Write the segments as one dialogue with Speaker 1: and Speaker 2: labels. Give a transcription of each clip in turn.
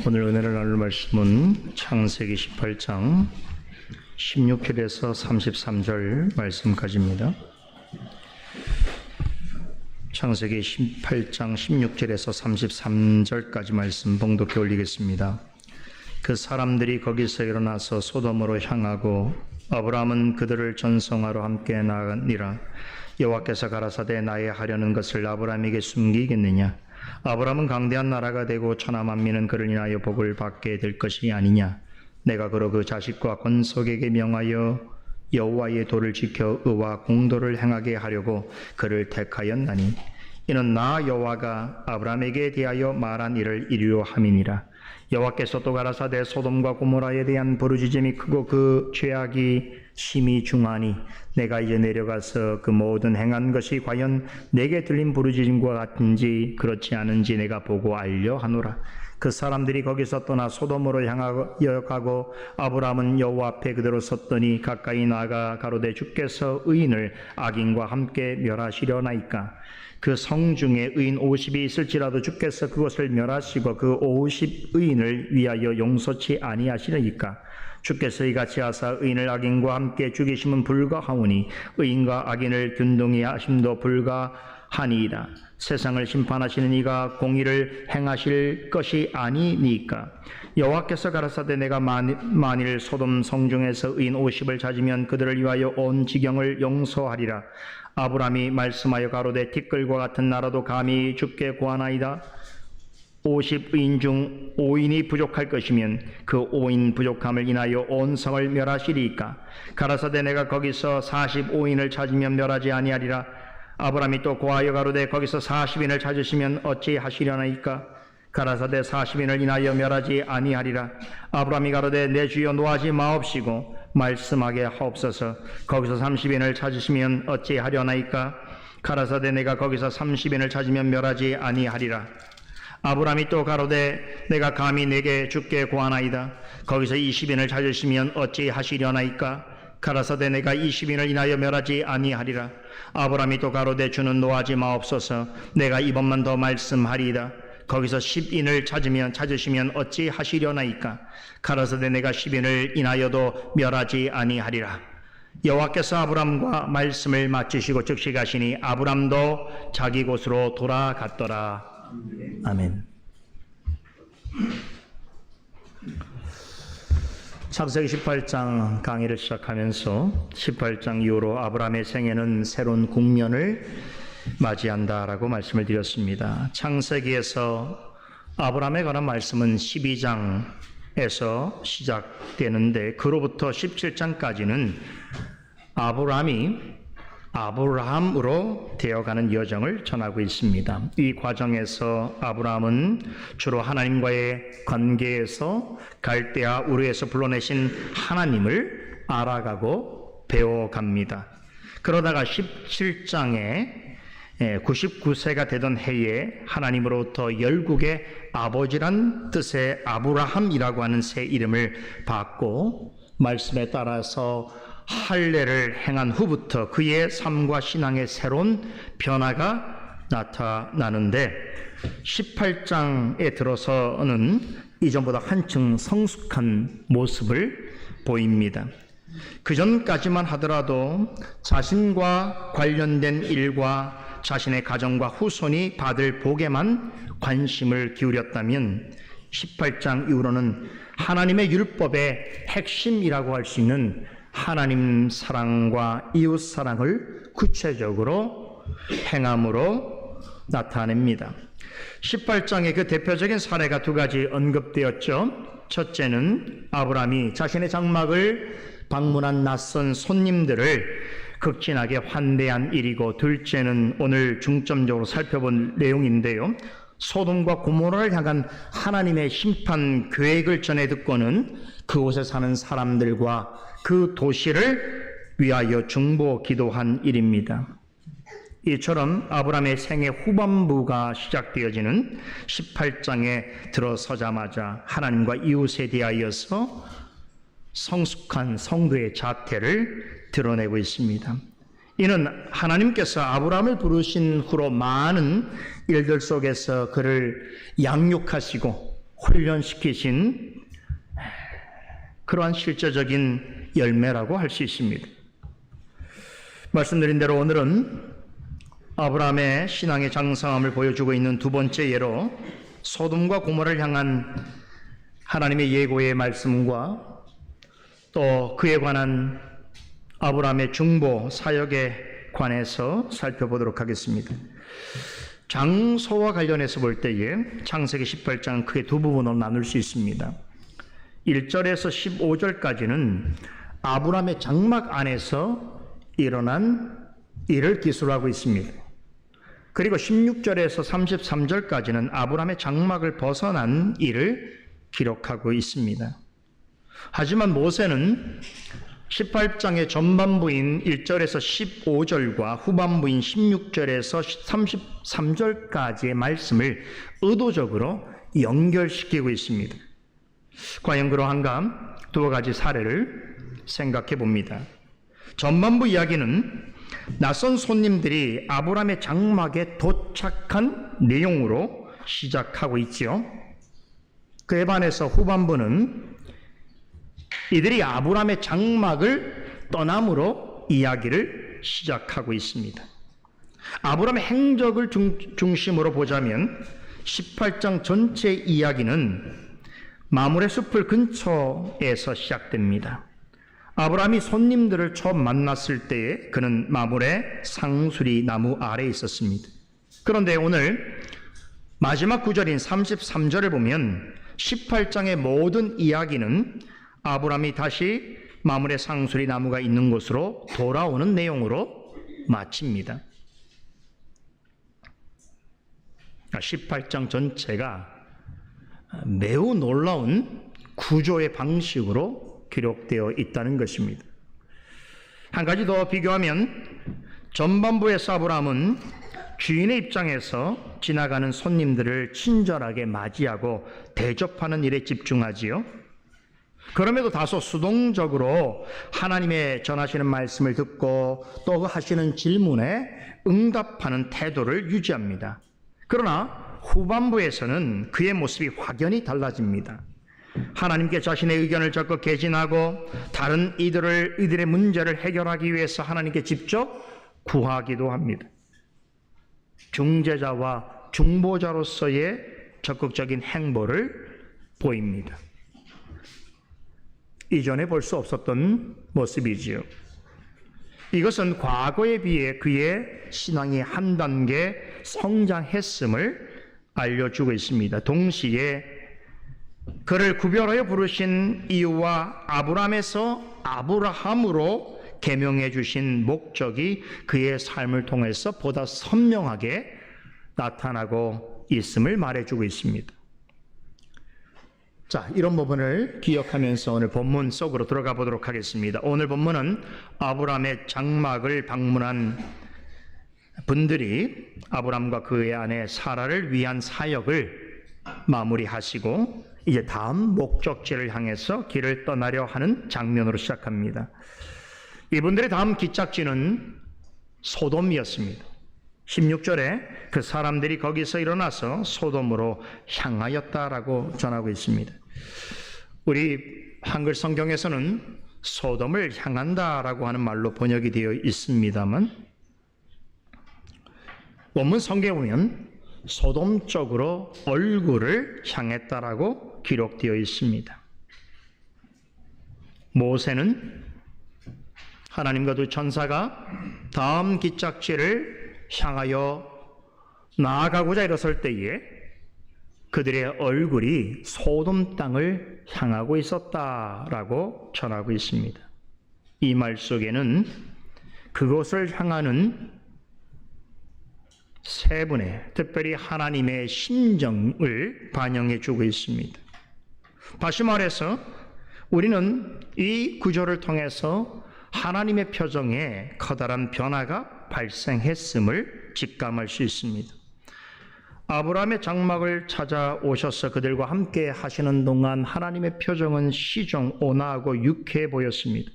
Speaker 1: 오늘 은혜를 나눌 말씀은 창세기 18장 16절에서 33절 말씀까지입니다. 창세기 18장 16절에서 33절까지 말씀 봉독해 올리겠습니다. 그 사람들이 거기서 일어나서 소돔으로 향하고 아브라함은 그들을 전송하러 함께 나가니라. 여호와께서 가라사대 나의 하려는 것을 아브라함에게 숨기겠느냐? 아브라함은 강대한 나라가 되고 천하 만민은 그를 인하여 복을 받게 될 것이 아니냐? 내가 그로 그 자식과 건속에게 명하여 여호와의 도를 지켜 의와 공도를 행하게 하려고 그를 택하였나니 이는 나 여호와가 아브라함에게 대하여 말한 일을 이루려 함이니라. 여호와께서 또 가라사대 소돔과 고모라에 대한 부르짖음이 크고 그 죄악이 심히 중하니 내가 이제 내려가서 그 모든 행한 것이 과연 내게 들린 부르짖음과 같은지 그렇지 않은지 내가 보고 알려 하노라. 그 사람들이 거기서 떠나 소돔으로 향하여 가고 아브라함은 여호와 앞에 그대로 섰더니 가까이 나아가 가로되 주께서 의인을 악인과 함께 멸하시려나이까? 그 성 중에 의인 50이 있을지라도 주께서 그것을 멸하시고 그 50 의인을 위하여 용서치 아니하시리이까? 주께서 이같이 하사 의인을 악인과 함께 죽이심은 불가하오니 의인과 악인을 균등히 하심도 불가하니이다. 세상을 심판하시는 이가 공의를 행하실 것이 아니니까? 여호와께서 가라사대 내가 만일 소돔 성중에서 의인 50을 찾으면 그들을 위하여 온 지경을 용서하리라. 아브라함이 말씀하여 가로되 티끌과 같은 나라도 감히 주께 구하나이다. 50의인 중 5인이 부족할 것이면 그 5인 부족함을 인하여 온 성을 멸하시리이까? 가라사대 내가 거기서 45인을 찾으면 멸하지 아니하리라. 아브라함이 또 고하여 가로되 거기서 40인을 찾으시면 어찌 하시려나이까? 가라사대 40인을 인하여 멸하지 아니하리라. 아브라함이 가로되 내 주여 노하지 마옵시고 말씀하게 하옵소서. 거기서 30인을 찾으시면 어찌 하려나이까? 가라사대 내가 거기서 30인을 찾으면 멸하지 아니하리라. 아브라함이 또 가로되 내가 감히 내게 주께 구하나이다. 거기서 20인을 찾으시면 어찌 하시려나이까? 가라사대 내가 20인을 인하여 멸하지 아니하리라. 아브라함이 또 가로되 주는 노하지 마옵소서. 내가 이번만 더 말씀하리이다. 거기서 10인을 찾으시면 어찌 하시려나이까? 가라사대 내가 10인을 인하여도 멸하지 아니하리라. 여호와께서 아브라함과 말씀을 마치시고 즉시 가시니 아브라함도 자기 곳으로 돌아갔더라. 아멘. 창세기 18장 강의를 시작하면서 18장 이후로 아브라함의 생애는 새로운 국면을 맞이한다라고 말씀을 드렸습니다. 창세기에서 아브라함에 관한 말씀은 12장에서 시작되는데 그로부터 17장까지는 아브라함으로 되어가는 여정을 전하고 있습니다. 이 과정에서 아브라함은 주로 하나님과의 관계에서 갈대아 우르에서 불러내신 하나님을 알아가고 배워갑니다. 그러다가 17장에 99세가 되던 해에 하나님으로부터 열국의 아버지란 뜻의 아브라함이라고 하는 새 이름을 받고 말씀에 따라서 할례를 행한 후부터 그의 삶과 신앙의 새로운 변화가 나타나는데 18장에 들어서는 이전보다 한층 성숙한 모습을 보입니다. 그 전까지만 하더라도 자신과 관련된 일과 자신의 가정과 후손이 받을 복에만 관심을 기울였다면 18장 이후로는 하나님의 율법의 핵심이라고 할 수 있는 하나님 사랑과 이웃 사랑을 구체적으로 행함으로 나타냅니다. 18장의 그 대표적인 사례가 두 가지 언급되었죠. 첫째는 아브라함이 자신의 장막을 방문한 낯선 손님들을 극진하게 환대한 일이고, 둘째는 오늘 중점적으로 살펴본 내용인데요. 소돔과 고모라를 향한 하나님의 심판 계획을 전해 듣고는 그곳에 사는 사람들과 그 도시를 위하여 중보 기도한 일입니다. 이처럼 아브라함의 생애 후반부가 시작되어지는 18장에 들어서자마자 하나님과 이웃에 대하여서 성숙한 성도의 자태를 드러내고 있습니다. 이는 하나님께서 아브라함을 부르신 후로 많은 일들 속에서 그를 양육하시고 훈련시키신 그러한 실제적인 열매라고 할 수 있습니다. 말씀드린 대로 오늘은 아브라함의 신앙의 장성함을 보여주고 있는 두 번째 예로 소돔과 고모라를 향한 하나님의 예고의 말씀과 또 그에 관한 아브라함의 중보 사역에 관해서 살펴보도록 하겠습니다. 장소와 관련해서 볼 때에 창세기 18장은 크게 두 부분으로 나눌 수 있습니다. 1절에서 15절까지는 아브라함의 장막 안에서 일어난 일을 기술하고 있습니다. 그리고 16절에서 33절까지는 아브라함의 장막을 벗어난 일을 기록하고 있습니다. 하지만 모세는 18장의 전반부인 1절에서 15절과 후반부인 16절에서 33절까지의 말씀을 의도적으로 연결시키고 있습니다. 과연 그러한가? 두 가지 사례를 생각해 봅니다. 전반부 이야기는 낯선 손님들이 아브라함의 장막에 도착한 내용으로 시작하고 있지요. 그에 반해서 후반부는 이들이 아브라함의 장막을 떠남으로 이야기를 시작하고 있습니다. 아브라함의 행적을 중심으로 보자면 18장 전체 이야기는 마므레 숲을 근처에서 시작됩니다. 아브라함이 손님들을 처음 만났을 때에 그는 마므레 상수리 나무 아래에 있었습니다. 그런데 오늘 마지막 구절인 33절을 보면 18장의 모든 이야기는 아브라함이 다시 마므레 상수리 나무가 있는 곳으로 돌아오는 내용으로 마칩니다. 18장 전체가 매우 놀라운 구조의 방식으로 기록되어 있다는 것입니다. 한 가지 더 비교하면 전반부에서 아브라함은 주인의 입장에서 지나가는 손님들을 친절하게 맞이하고 대접하는 일에 집중하지요. 그럼에도 다소 수동적으로 하나님의 전하시는 말씀을 듣고 또 하시는 질문에 응답하는 태도를 유지합니다. 그러나 후반부에서는 그의 모습이 확연히 달라집니다. 하나님께 자신의 의견을 적극 개진하고 다른 이들의 문제를 해결하기 위해서 하나님께 직접 구하기도 합니다. 중재자와 중보자로서의 적극적인 행보를 보입니다. 이전에 볼 수 없었던 모습이지요. 이것은 과거에 비해 그의 신앙이 한 단계 성장했음을 알려주고 있습니다. 동시에 그를 구별하여 부르신 이유와 아브라함에서 아브라함으로 계명해 주신 목적이 그의 삶을 통해서 보다 선명하게 나타나고 있음을 말해주고 있습니다. 자, 이런 부분을 기억하면서 오늘 본문 속으로 들어가 보도록 하겠습니다. 오늘 본문은 아브라함의 장막을 방문한 분들이 아브라함과 그의 아내 사라를 위한 사역을 마무리하시고 이제 다음 목적지를 향해서 길을 떠나려 하는 장면으로 시작합니다. 이분들의 다음 기착지는 소돔이었습니다. 16절에 그 사람들이 거기서 일어나서 소돔으로 향하였다라고 전하고 있습니다. 우리 한글 성경에서는 소돔을 향한다라고 하는 말로 번역이 되어 있습니다만 원문 성경에 보면 소돔 쪽으로 얼굴을 향했다라고 기록되어 있습니다. 모세는 하나님과 두 천사가 다음 기착지를 향하여 나아가고자 일어설 때에 그들의 얼굴이 소돔 땅을 향하고 있었다라고 전하고 있습니다. 이 말 속에는 그곳을 향하는 세 분의 특별히 하나님의 심정을 반영해 주고 있습니다. 다시 말해서 우리는 이 구절을 통해서 하나님의 표정에 커다란 변화가 발생했음을 직감할 수 있습니다. 아브라함의 장막을 찾아오셔서 그들과 함께 하시는 동안 하나님의 표정은 시종 온화하고 유쾌해 보였습니다.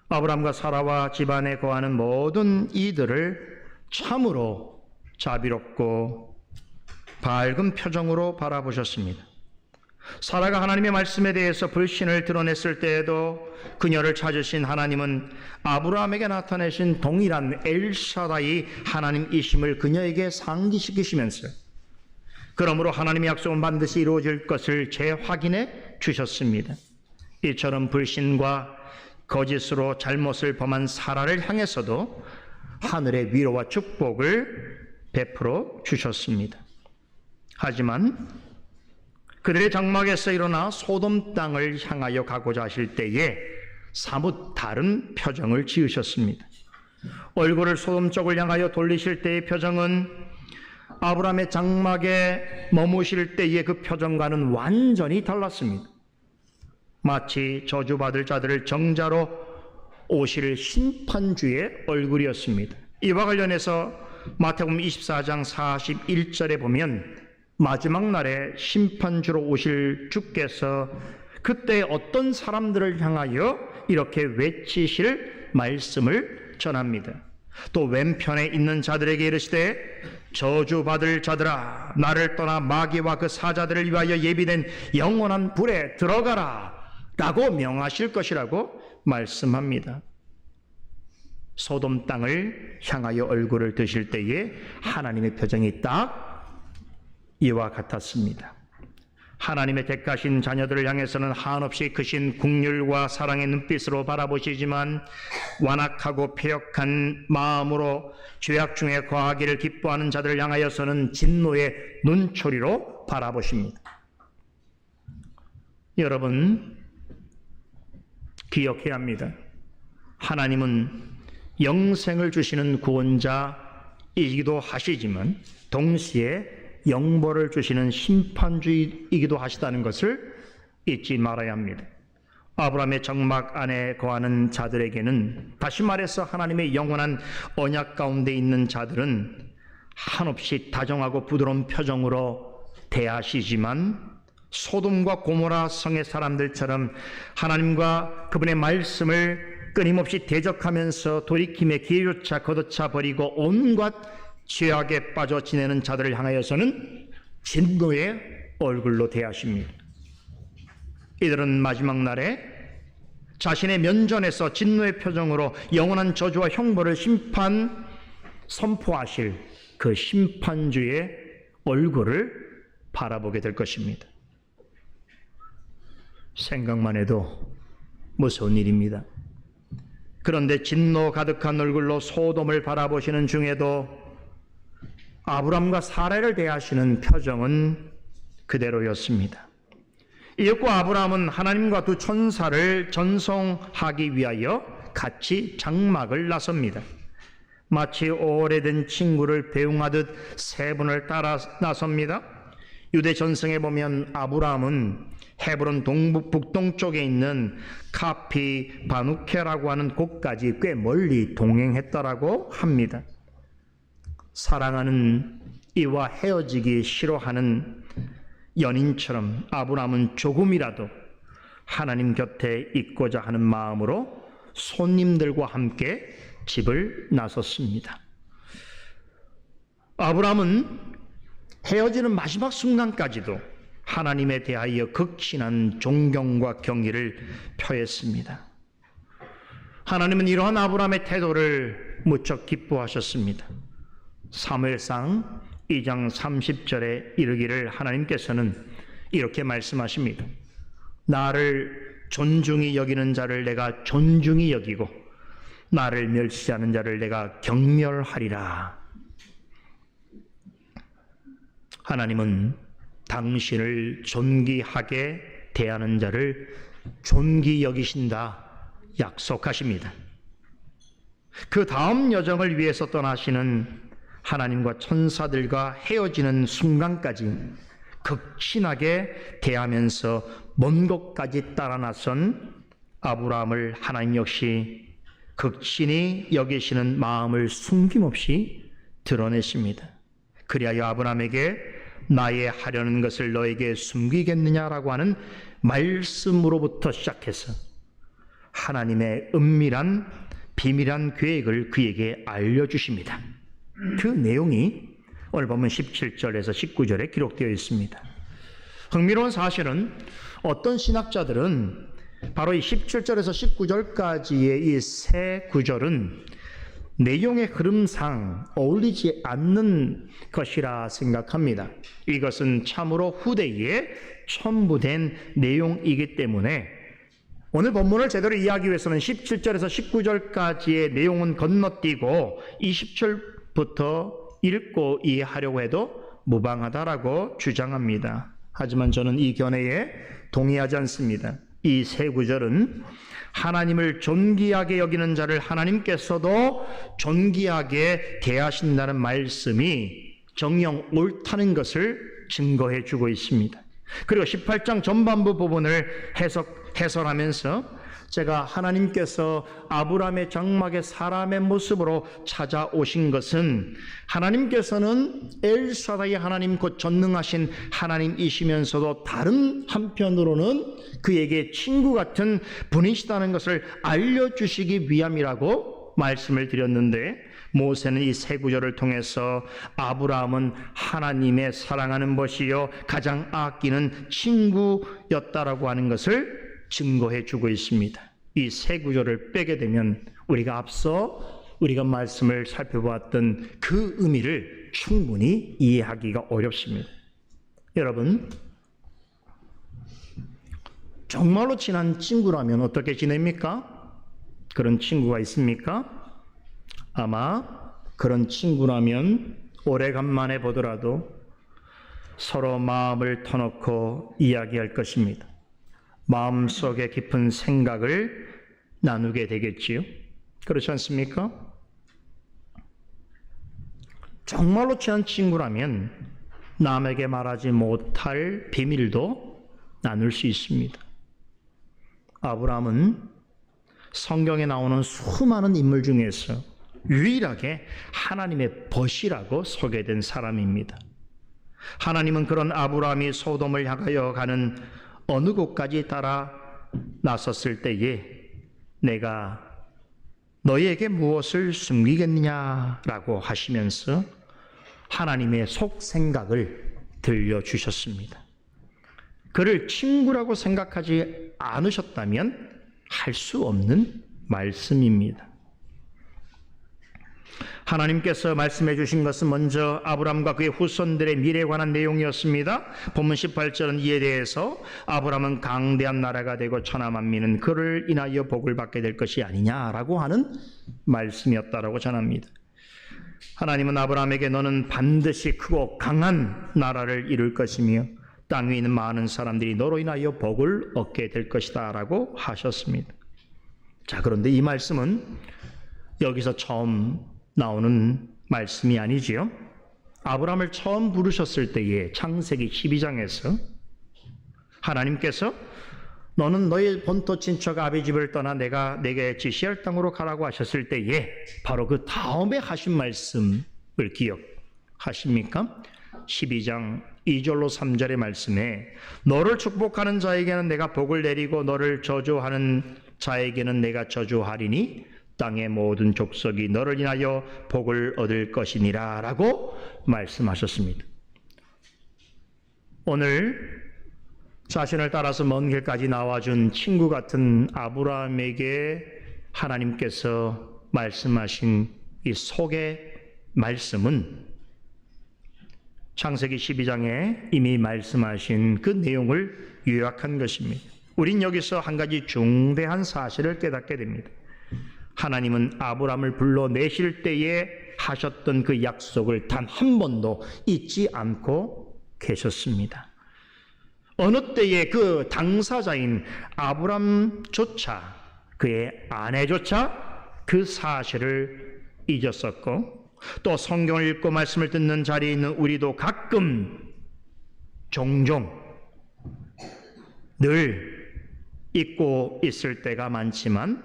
Speaker 1: 아브라함과 사라와 집안에 거하는 모든 이들을 참으로 자비롭고 밝은 표정으로 바라보셨습니다. 사라가 하나님의 말씀에 대해서 불신을 드러냈을 때에도 그녀를 찾으신 하나님은 아브라함에게 나타내신 동일한 엘샤다이 하나님이심을 그녀에게 상기시키시면서 그러므로 하나님의 약속은 반드시 이루어질 것을 재확인해 주셨습니다. 이처럼 불신과 거짓으로 잘못을 범한 사라를 향해서도 하늘의 위로와 축복을 베풀어 주셨습니다. 하지만 그들의 장막에서 일어나 소돔 땅을 향하여 가고자 하실 때에 사뭇 다른 표정을 지으셨습니다. 얼굴을 소돔 쪽을 향하여 돌리실 때의 표정은 아브라함의 장막에 머무실 때의 그 표정과는 완전히 달랐습니다. 마치 저주받을 자들을 정자로 오실 심판주의 얼굴이었습니다. 이와 관련해서 마태복음 24장 41절에 보면 마지막 날에 심판주로 오실 주께서 그때 어떤 사람들을 향하여 이렇게 외치실 말씀을 전합니다. 또 왼편에 있는 자들에게 이르시되 저주받을 자들아 나를 떠나 마귀와 그 사자들을 위하여 예비된 영원한 불에 들어가라 라고 명하실 것이라고 말씀합니다. 소돔 땅을 향하여 얼굴을 드실 때에 하나님의 표정이 딱 이와 같았습니다. 하나님의 택하신 자녀들을 향해서는 한없이 크신 긍휼과 사랑의 눈빛으로 바라보시지만 완악하고 패역한 마음으로 죄악 중에 거하기를 기뻐하는 자들을 향하여서는 진노의 눈초리로 바라보십니다. 여러분 기억해야 합니다. 하나님은 영생을 주시는 구원자이기도 하시지만 동시에 영벌을 주시는 심판주이기도 하시다는 것을 잊지 말아야 합니다. 아브라함의 장막 안에 거하는 자들에게는 다시 말해서 하나님의 영원한 언약 가운데 있는 자들은 한없이 다정하고 부드러운 표정으로 대하시지만 소돔과 고모라 성의 사람들처럼 하나님과 그분의 말씀을 끊임없이 대적하면서 돌이킴의 기회조차 걷어차 버리고 온갖 죄악에 빠져 지내는 자들을 향하여서는 진노의 얼굴로 대하십니다. 이들은 마지막 날에 자신의 면전에서 진노의 표정으로 영원한 저주와 형벌을 선포하실 그 심판주의 얼굴을 바라보게 될 것입니다. 생각만 해도 무서운 일입니다. 그런데 진노 가득한 얼굴로 소돔을 바라보시는 중에도 아브람과 사라를 대하시는 표정은 그대로였습니다. 이윽고 아브람은 하나님과 두 천사를 전송하기 위하여 같이 장막을 나섭니다. 마치 오래된 친구를 배웅하듯 세 분을 따라 나섭니다. 유대 전승에 보면 아브람은 헤브론 북동쪽에 있는 카피 바누케라고 하는 곳까지 꽤 멀리 동행했다라고 합니다. 사랑하는 이와 헤어지기 싫어하는 연인처럼 아브람은 조금이라도 하나님 곁에 있고자 하는 마음으로 손님들과 함께 집을 나섰습니다. 아브람은 헤어지는 마지막 순간까지도 하나님에 대하여 극진한 존경과 경의를 표했습니다. 하나님은 이러한 아브람의 태도를 무척 기뻐하셨습니다. 사무엘상 2장 30절에 이르기를 하나님께서는 이렇게 말씀하십니다. 나를 존중히 여기는 자를 내가 존중히 여기고 나를 멸시하는 자를 내가 경멸하리라. 하나님은 당신을 존귀하게 대하는 자를 존귀 여기신다 약속하십니다. 그 다음 여정을 위해서 떠나시는 하나님과 천사들과 헤어지는 순간까지 극진하게 대하면서 먼 곳까지 따라 나선 아브라함을 하나님 역시 극진히 여기시는 마음을 숨김없이 드러내십니다. 그리하여 아브라함에게 나의 하려는 것을 너에게 숨기겠느냐라고 하는 말씀으로부터 시작해서 하나님의 은밀한 비밀한 계획을 그에게 알려주십니다. 그 내용이 오늘 보면 17절에서 19절에 기록되어 있습니다. 흥미로운 사실은 어떤 신학자들은 바로 이 17절에서 19절까지의 이 세 구절은 내용의 흐름상 어울리지 않는 것이라 생각합니다. 이것은 참으로 후대에 첨부된 내용이기 때문에 오늘 본문을 제대로 이해하기 위해서는 17절에서 19절까지의 내용은 건너뛰고 20절부터 읽고 이해하려고 해도 무방하다라고 주장합니다. 하지만 저는 이 견해에 동의하지 않습니다. 이 세 구절은 하나님을 존귀하게 여기는 자를 하나님께서도 존귀하게 대하신다는 말씀이 정녕 옳다는 것을 증거해 주고 있습니다. 그리고 18장 전반부 부분을 해설하면서 제가 하나님께서 아브라함의 장막의 사람의 모습으로 찾아오신 것은 하나님께서는 엘사다의 하나님 곧 전능하신 하나님이시면서도 다른 한편으로는 그에게 친구 같은 분이시다는 것을 알려주시기 위함이라고 말씀을 드렸는데 모세는 이 세 구절을 통해서 아브라함은 하나님의 사랑하는 것이요 가장 아끼는 친구였다라고 하는 것을 증거해 주고 있습니다. 이 세 구절을 빼게 되면 우리가 앞서 우리가 말씀을 살펴보았던 그 의미를 충분히 이해하기가 어렵습니다. 여러분, 정말로 친한 친구라면 어떻게 지냅니까? 그런 친구가 있습니까? 아마 그런 친구라면 오래간만에 보더라도 서로 마음을 터놓고 이야기할 것입니다. 마음속에 깊은 생각을 나누게 되겠지요. 그렇지 않습니까? 정말로 친한 친구라면 남에게 말하지 못할 비밀도 나눌 수 있습니다. 아브라함은 성경에 나오는 수많은 인물 중에서 유일하게 하나님의 벗이라고 소개된 사람입니다. 하나님은 그런 아브라함이 소돔을 향하여 가는 어느 곳까지 따라 나섰을 때에 내가 너희에게 무엇을 숨기겠느냐라고 하시면서 하나님의 속생각을 들려주셨습니다. 그를 친구라고 생각하지 않으셨다면 할 수 없는 말씀입니다. 하나님께서 말씀해 주신 것은 먼저 아브라함과 그의 후손들의 미래에 관한 내용이었습니다. 본문 18절은 이에 대해서 아브라함은 강대한 나라가 되고 천하 만민은 그를 인하여 복을 받게 될 것이 아니냐라고 하는 말씀이었다라고 전합니다. 하나님은 아브라함에게 너는 반드시 크고 강한 나라를 이룰 것이며 땅 위에 있는 많은 사람들이 너로 인하여 복을 얻게 될 것이다 라고 하셨습니다. 자, 그런데 이 말씀은 여기서 처음 나오는 말씀이 아니지요. 아브라함을 처음 부르셨을 때에 창세기 12장에서 하나님께서 너는 너의 본토 친척 아비 집을 떠나 내가 내게 지시할 땅으로 가라고 하셨을 때에 바로 그 다음에 하신 말씀을 기억하십니까? 12장 2절로 3절의 말씀에 너를 축복하는 자에게는 내가 복을 내리고 너를 저주하는 자에게는 내가 저주하리니 땅의 모든 족속이 너를 인하여 복을 얻을 것이니라 라고 말씀하셨습니다. 오늘 자신을 따라서 먼 길까지 나와준 친구 같은 아브라함에게 하나님께서 말씀하신 이 소개 말씀은 창세기 12장에 이미 말씀하신 그 내용을 요약한 것입니다. 우린 여기서 한 가지 중대한 사실을 깨닫게 됩니다. 하나님은 아브라함을 불러내실 때에 하셨던 그 약속을 단 한 번도 잊지 않고 계셨습니다. 어느 때에 그 당사자인 아브라함조차 그의 아내조차 그 사실을 잊었었고 또 성경을 읽고 말씀을 듣는 자리에 있는 우리도 가끔 종종 늘 잊고 있을 때가 많지만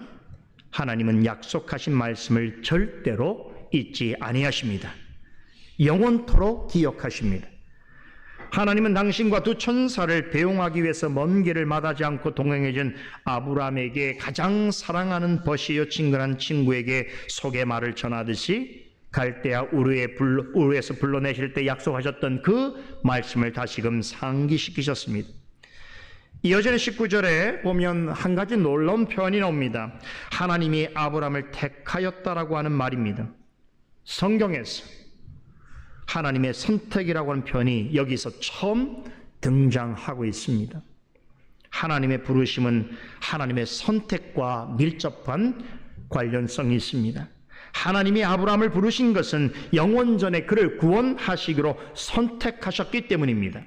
Speaker 1: 하나님은 약속하신 말씀을 절대로 잊지 아니하십니다. 영원토록 기억하십니다. 하나님은 당신과 두 천사를 배웅하기 위해서 먼 길을 마다하지 않고 동행해준 아브라함에게 가장 사랑하는 벗이요 친근한 친구에게 소개 말을 전하듯이 갈대아 우르에서 불러내실 때 약속하셨던 그 말씀을 다시금 상기시키셨습니다. 이어지는 19절에 보면 한 가지 놀라운 표현이 나옵니다. 하나님이 아브라함을 택하였다라고 하는 말입니다. 성경에서 하나님의 선택이라고 하는 표현이 여기서 처음 등장하고 있습니다. 하나님의 부르심은 하나님의 선택과 밀접한 관련성이 있습니다. 하나님이 아브라함을 부르신 것은 영원전에 그를 구원하시기로 선택하셨기 때문입니다.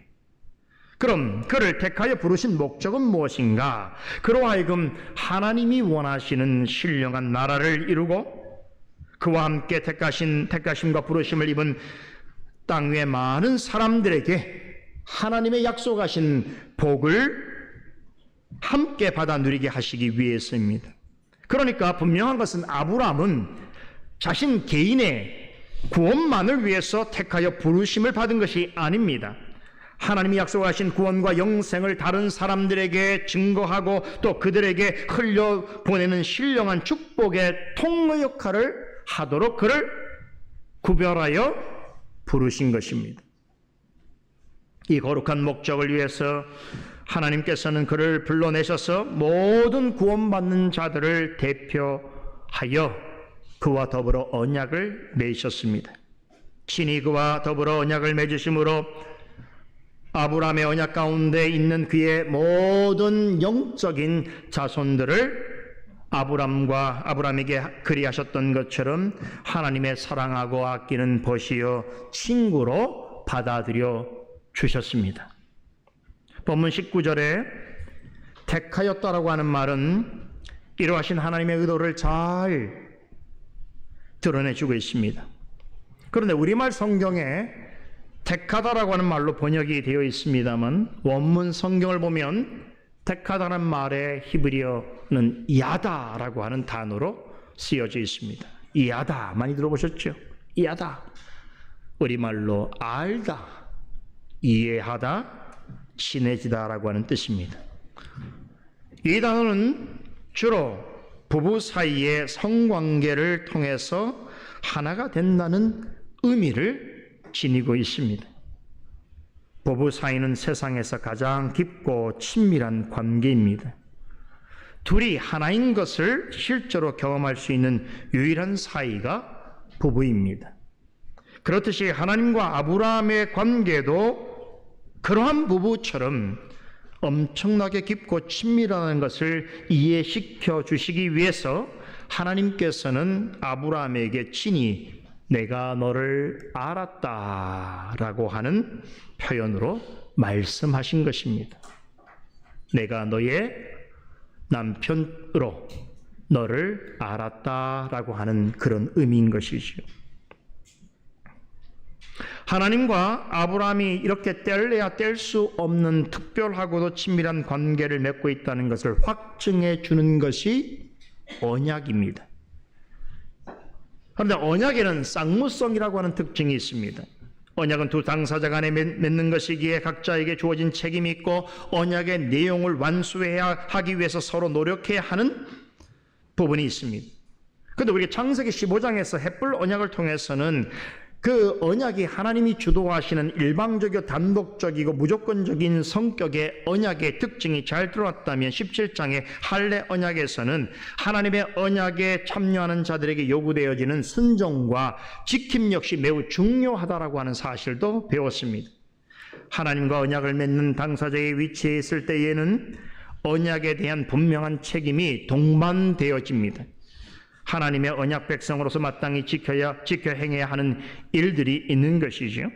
Speaker 1: 그럼 그를 택하여 부르신 목적은 무엇인가? 그로 하여금 하나님이 원하시는 신령한 나라를 이루고 그와 함께 택하심과 부르심을 입은 땅 위의 많은 사람들에게 하나님의 약속하신 복을 함께 받아 누리게 하시기 위해서입니다. 그러니까 분명한 것은 아브라함은 자신 개인의 구원만을 위해서 택하여 부르심을 받은 것이 아닙니다. 하나님이 약속하신 구원과 영생을 다른 사람들에게 증거하고 또 그들에게 흘려보내는 신령한 축복의 통로 역할을 하도록 그를 구별하여 부르신 것입니다. 이 거룩한 목적을 위해서 하나님께서는 그를 불러내셔서 모든 구원받는 자들을 대표하여 그와 더불어 언약을 맺으셨습니다. 친히 그와 더불어 언약을 맺으심으로 아브라함의 언약 가운데 있는 그의 모든 영적인 자손들을 아브라함에게 그리하셨던 것처럼 하나님의 사랑하고 아끼는 벗이요 친구로 받아들여 주셨습니다. 본문 19절에 택하였다라고 하는 말은 이러하신 하나님의 의도를 잘 드러내주고 있습니다. 그런데 우리말 성경에 택하다라고 하는 말로 번역이 되어 있습니다만 원문 성경을 보면 택하다는 말의 히브리어는 야다라고 하는 단어로 쓰여져 있습니다. 야다 많이 들어보셨죠? 야다 우리말로 알다, 이해하다, 친해지다라고 하는 뜻입니다. 이 단어는 주로 부부 사이의 성관계를 통해서 하나가 된다는 의미를 지니고 있습니다. 부부 사이는 세상에서 가장 깊고 친밀한 관계입니다. 둘이 하나인 것을 실제로 경험할 수 있는 유일한 사이가 부부입니다. 그렇듯이 하나님과 아브라함의 관계도 그러한 부부처럼 엄청나게 깊고 친밀하다는 것을 이해시켜 주시기 위해서 하나님께서는 아브라함에게 친히 내가 너를 알았다라고 하는 표현으로 말씀하신 것입니다. 내가 너의 남편으로 너를 알았다라고 하는 그런 의미인 것이죠. 하나님과 아브라함이 이렇게 뗄래야 뗄 수 없는 특별하고도 친밀한 관계를 맺고 있다는 것을 확증해 주는 것이 언약입니다. 그런데 언약에는 쌍무성이라고 하는 특징이 있습니다. 언약은 두 당사자 간에 맺는 것이기에 각자에게 주어진 책임이 있고 언약의 내용을 완수해야 하기 위해서 서로 노력해야 하는 부분이 있습니다. 그런데 우리 창세기 15장에서 헷불 언약을 통해서는 그 언약이 하나님이 주도하시는 일방적이고 단독적이고 무조건적인 성격의 언약의 특징이 잘 드러났다면 17장의 할례 언약에서는 하나님의 언약에 참여하는 자들에게 요구되어지는 순종과 지킴 역시 매우 중요하다라고 하는 사실도 배웠습니다. 하나님과 언약을 맺는 당사자의 위치에 있을 때에는 언약에 대한 분명한 책임이 동반되어집니다. 하나님의 언약 백성으로서 마땅히 지켜 행해야 하는 일들이 있는 것이죠.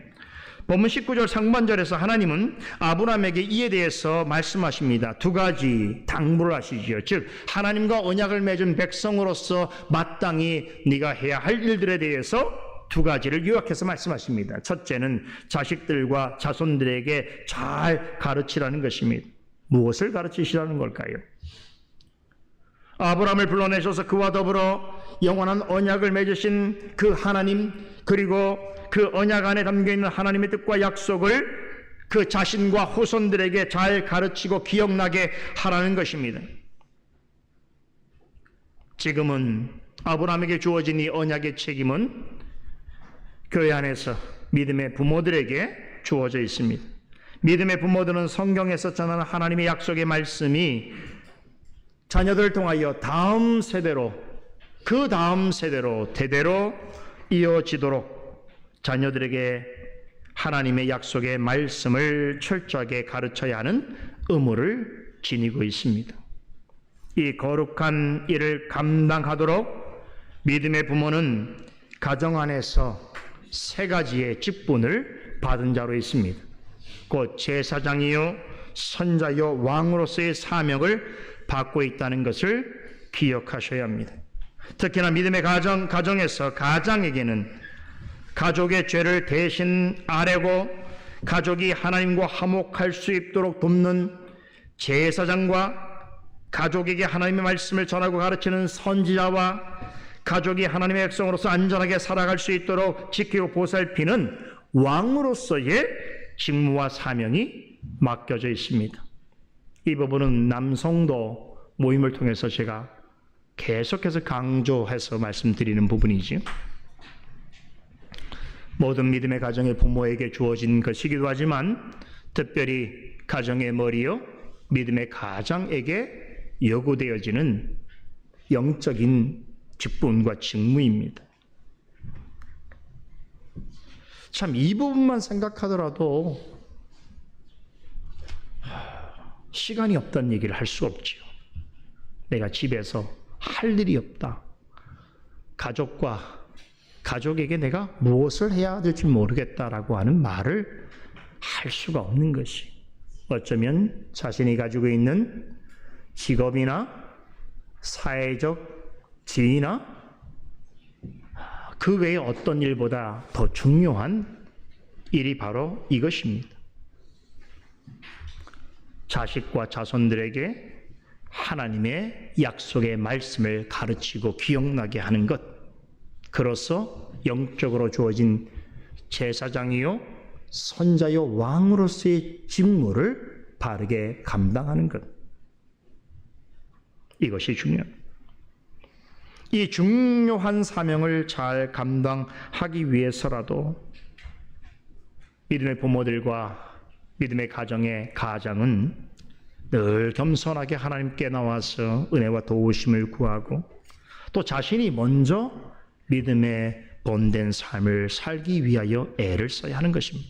Speaker 1: 본문 19절 상반절에서 하나님은 아브라함에게 이에 대해서 말씀하십니다. 두 가지 당부를 하시죠. 즉 하나님과 언약을 맺은 백성으로서 마땅히 네가 해야 할 일들에 대해서 두 가지를 요약해서 말씀하십니다. 첫째는 자식들과 자손들에게 잘 가르치라는 것입니다. 무엇을 가르치시라는 걸까요? 아브라함을 불러내셔서 그와 더불어 영원한 언약을 맺으신 그 하나님, 그리고 그 언약 안에 담겨있는 하나님의 뜻과 약속을 그 자신과 후손들에게 잘 가르치고 기억나게 하라는 것입니다. 지금은 아브라함에게 주어진 이 언약의 책임은 교회 안에서 믿음의 부모들에게 주어져 있습니다. 믿음의 부모들은 성경에서 전하는 하나님의 약속의 말씀이 자녀들을 통하여 다음 세대로, 그 다음 세대로 대대로 이어지도록 자녀들에게 하나님의 약속의 말씀을 철저하게 가르쳐야 하는 의무를 지니고 있습니다. 이 거룩한 일을 감당하도록 믿음의 부모는 가정 안에서 세 가지의 직분을 받은 자로 있습니다. 곧 제사장이요, 선자요, 왕으로서의 사명을 받고 있다는 것을 기억하셔야 합니다. 특히나 믿음의 가정에서 가장에게는 가족의 죄를 대신 아뢰고 가족이 하나님과 화목할 수 있도록 돕는 제사장과 가족에게 하나님의 말씀을 전하고 가르치는 선지자와 가족이 하나님의 백성으로서 안전하게 살아갈 수 있도록 지키고 보살피는 왕으로서의 직무와 사명이 맡겨져 있습니다. 이 부분은 남성도 모임을 통해서 제가 계속해서 강조해서 말씀드리는 부분이지요. 모든 믿음의 가정의 부모에게 주어진 것이기도 하지만 특별히 가정의 머리요, 믿음의 가장에게 요구되어지는 영적인 직분과 직무입니다. 참 이 부분만 생각하더라도 시간이 없다는 얘기를 할 수 없지요. 내가 집에서 할 일이 없다. 가족에게 내가 무엇을 해야 될지 모르겠다라고 하는 말을 할 수가 없는 것이, 어쩌면 자신이 가지고 있는 직업이나 사회적 지위나 그 외에 어떤 일보다 더 중요한 일이 바로 이것입니다. 자식과 자손들에게 하나님의 약속의 말씀을 가르치고 기억나게 하는 것, 그로서 영적으로 주어진 제사장이요, 선자요, 왕으로서의 직무를 바르게 감당하는 것, 이것이 중요합니다. 이 중요한 사명을 잘 감당하기 위해서라도 믿음의 부모들과 믿음의 가정의 가장은 늘 겸손하게 하나님께 나와서 은혜와 도우심을 구하고 또 자신이 먼저 믿음의 본된 삶을 살기 위하여 애를 써야 하는 것입니다.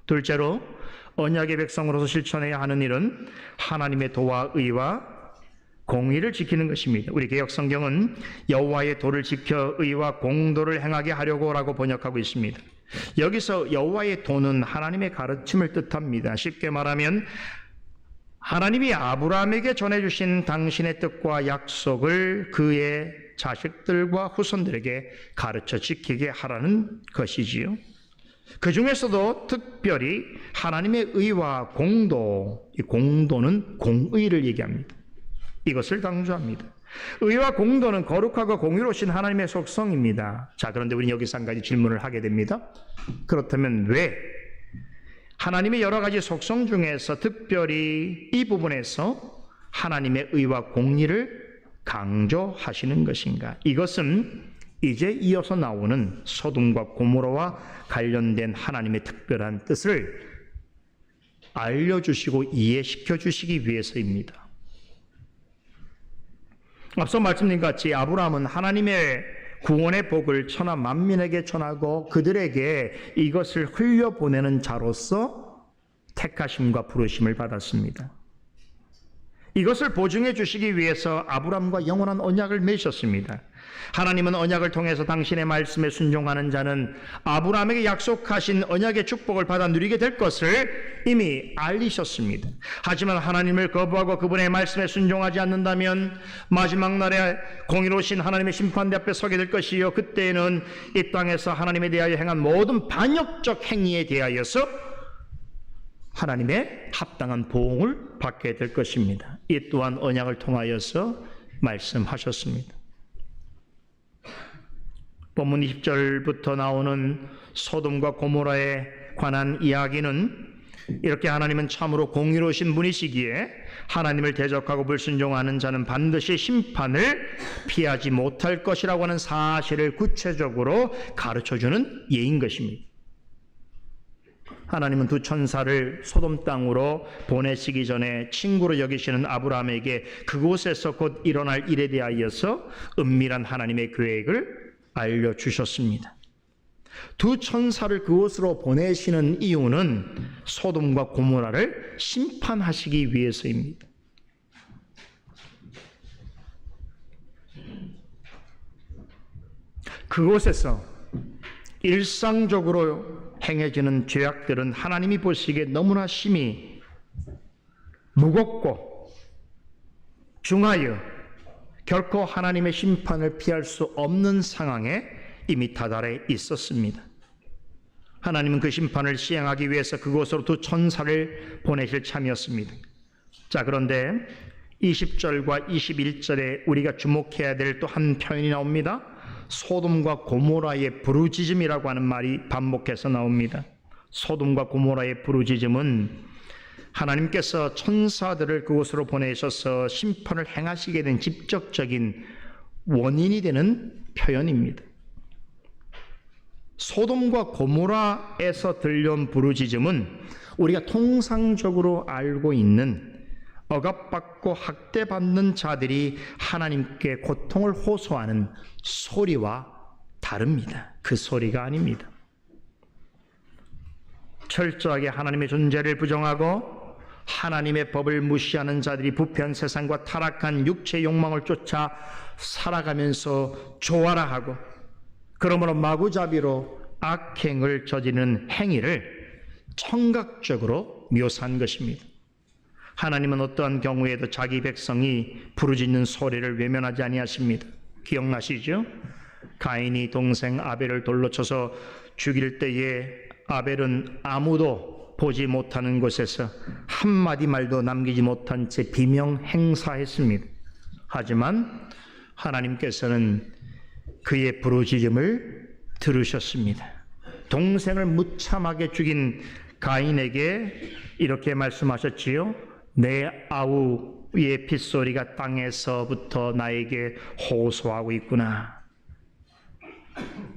Speaker 1: 둘째로 언약의 백성으로서 실천해야 하는 일은 하나님의 도와 의와 공의를 지키는 것입니다. 우리 개역성경은 여호와의 도를 지켜 의와 공도를 행하게 하려고라고 번역하고 있습니다. 여기서 여호와의 도는 하나님의 가르침을 뜻합니다. 쉽게 말하면 하나님이 아브라함에게 전해주신 당신의 뜻과 약속을 그의 자식들과 후손들에게 가르쳐 지키게 하라는 것이지요. 그 중에서도 특별히 하나님의 의와 공도, 이 공도는 공의를 얘기합니다. 이것을 강조합니다. 의와 공도는 거룩하고 공의로우신 하나님의 속성입니다. 자, 그런데 우리는 여기서 한 가지 질문을 하게 됩니다. 그렇다면 왜 하나님의 여러 가지 속성 중에서 특별히 이 부분에서 하나님의 의와 공의를 강조하시는 것인가? 이것은 이제 이어서 나오는 소돔과 고모라와 관련된 하나님의 특별한 뜻을 알려주시고 이해시켜 주시기 위해서입니다. 앞서 말씀드린 것 같이 아브라함은 하나님의 구원의 복을 천하 만민에게 전하고 그들에게 이것을 흘려보내는 자로서 택하심과 부르심을 받았습니다. 이것을 보증해 주시기 위해서 아브라함과 영원한 언약을 맺으셨습니다. 하나님은 언약을 통해서 당신의 말씀에 순종하는 자는 아브라함에게 약속하신 언약의 축복을 받아 누리게 될 것을 이미 알리셨습니다. 하지만 하나님을 거부하고 그분의 말씀에 순종하지 않는다면 마지막 날에 공의로우신 하나님의 심판대 앞에 서게 될 것이요, 그때에는 이 땅에서 하나님에 대하여 행한 모든 반역적 행위에 대하여서 하나님의 합당한 보응을 받게 될 것입니다. 이 또한 언약을 통하여서 말씀하셨습니다. 본문 20절부터 나오는 소돔과 고모라에 관한 이야기는 이렇게 하나님은 참으로 공의로우신 분이시기에 하나님을 대적하고 불순종하는 자는 반드시 심판을 피하지 못할 것이라고 하는 사실을 구체적으로 가르쳐주는 예인 것입니다. 하나님은 두 천사를 소돔 땅으로 보내시기 전에 친구로 여기시는 아브라함에게 그곳에서 곧 일어날 일에 대하여서 은밀한 하나님의 계획을 알려주셨습니다. 두 천사를 그곳으로 보내시는 이유는 소돔과 고모라를 심판하시기 위해서입니다. 그곳에서 일상적으로 행해지는 죄악들은 하나님이 보시기에 너무나 심히 무겁고 중하여 결코 하나님의 심판을 피할 수 없는 상황에 이미 다다래 있었습니다. 하나님은 그 심판을 시행하기 위해서 그곳으로 두 천사를 보내실 참이었습니다. 자, 그런데 20절과 21절에 우리가 주목해야 될 또 한 표현이 나옵니다. 소돔과 고모라의 부르짖음이라고 하는 말이 반복해서 나옵니다. 소돔과 고모라의 부르짖음은 하나님께서 천사들을 그곳으로 보내셔서 심판을 행하시게 된 직접적인 원인이 되는 표현입니다. 소돔과 고모라에서 들려온 부르짖음은 우리가 통상적으로 알고 있는 억압받고 학대받는 자들이 하나님께 고통을 호소하는 소리와 다릅니다. 그 소리가 아닙니다. 철저하게 하나님의 존재를 부정하고 하나님의 법을 무시하는 자들이 부패한 세상과 타락한 육체의 욕망을 쫓아 살아가면서 조화라 하고 그러므로 마구잡이로 악행을 저지르는 행위를 청각적으로 묘사한 것입니다. 하나님은 어떠한 경우에도 자기 백성이 부르짖는 소리를 외면하지 아니하십니다. 기억나시죠? 가인이 동생 아벨을 돌로 쳐서 죽일 때에 아벨은 아무도 보지 못하는 곳에서 한마디 말도 남기지 못한 채 비명 행사했습니다. 하지만 하나님께서는 그의 부르짖음을 들으셨습니다. 동생을 무참하게 죽인 가인에게 이렇게 말씀하셨지요. 내 아우의 핏소리가 땅에서부터 나에게 호소하고 있구나.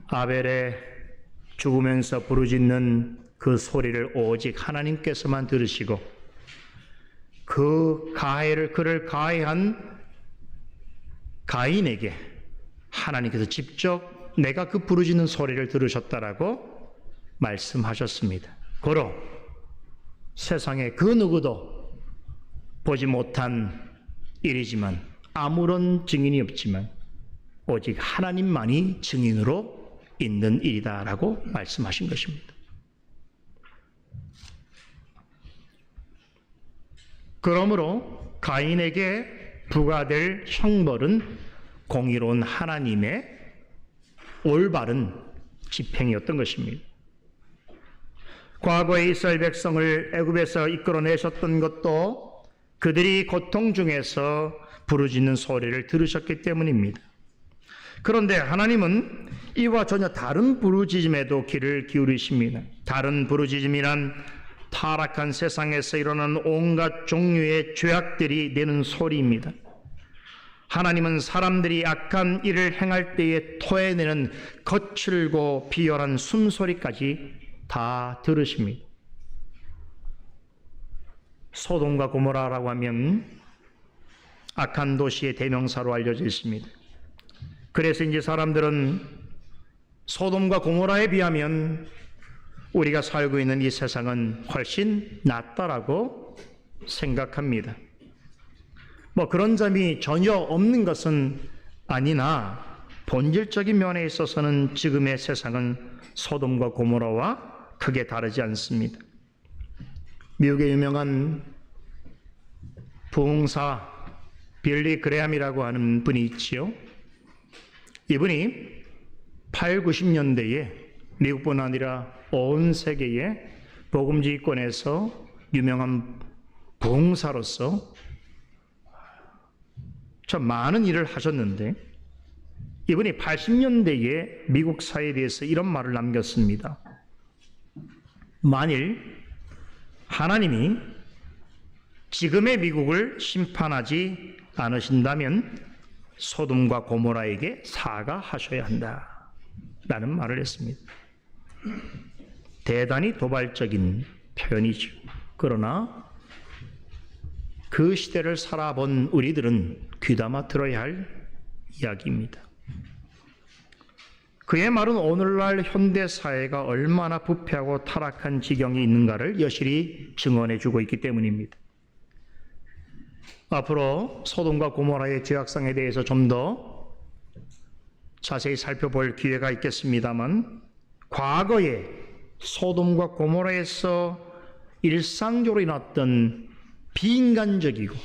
Speaker 1: 아벨의 죽으면서 부르짖는 그 소리를 오직 하나님께서만 들으시고 그 가해를 그를 가해한 가인에게 하나님께서 직접 내가 그 부르짖는 소리를 들으셨다라고 말씀하셨습니다. 고로 세상에 그 누구도 보지 못한 일이지만 아무런 증인이 없지만 오직 하나님만이 증인으로 있는 일이다라고 말씀하신 것입니다. 그러므로 가인에게 부과될 형벌은 공의로운 하나님의 올바른 집행이었던 것입니다. 과거에 이스라엘 백성을 애굽에서 이끌어내셨던 것도 그들이 고통 중에서 부르짖는 소리를 들으셨기 때문입니다. 그런데 하나님은 이와 전혀 다른 부르짖음에도 귀를 기울이십니다. 다른 부르짖음이란 타락한 세상에서 일어나는 온갖 종류의 죄악들이 내는 소리입니다. 하나님은 사람들이 악한 일을 행할 때에 토해내는 거칠고 비열한 숨소리까지 다 들으십니다. 소돔과 고모라라고 하면 악한 도시의 대명사로 알려져 있습니다. 그래서 이제 사람들은 소돔과 고모라에 비하면 우리가 살고 있는 이 세상은 훨씬 낫다라고 생각합니다. 뭐 그런 점이 전혀 없는 것은 아니나 본질적인 면에 있어서는 지금의 세상은 소돔과 고모라와 크게 다르지 않습니다. 미국의 유명한 부흥사 빌리 그레함이라고 하는 분이 있지요. 이분이 8, 90년대에 미국뿐 아니라 온 세계의 복음지휘권에서 유명한 부흥사로서 참 많은 일을 하셨는데 이분이 80년대에 미국 사회에 대해서 이런 말을 남겼습니다. 만일 하나님이 지금의 미국을 심판하지 않으신다면 소돔과 고모라에게 사과하셔야 한다라는 말을 했습니다. 대단히 도발적인 표현이죠. 그러나 그 시대를 살아본 우리들은 귀담아 들어야 할 이야기입니다. 그의 말은 오늘날 현대사회가 얼마나 부패하고 타락한 지경에 있는가를 여실히 증언해주고 있기 때문입니다. 앞으로 소돔과 고모라의 죄악성에 대해서 좀 더 자세히 살펴볼 기회가 있겠습니다만, 과거에 소돔과 고모라에서 일상적으로 일어났던 비인간적이고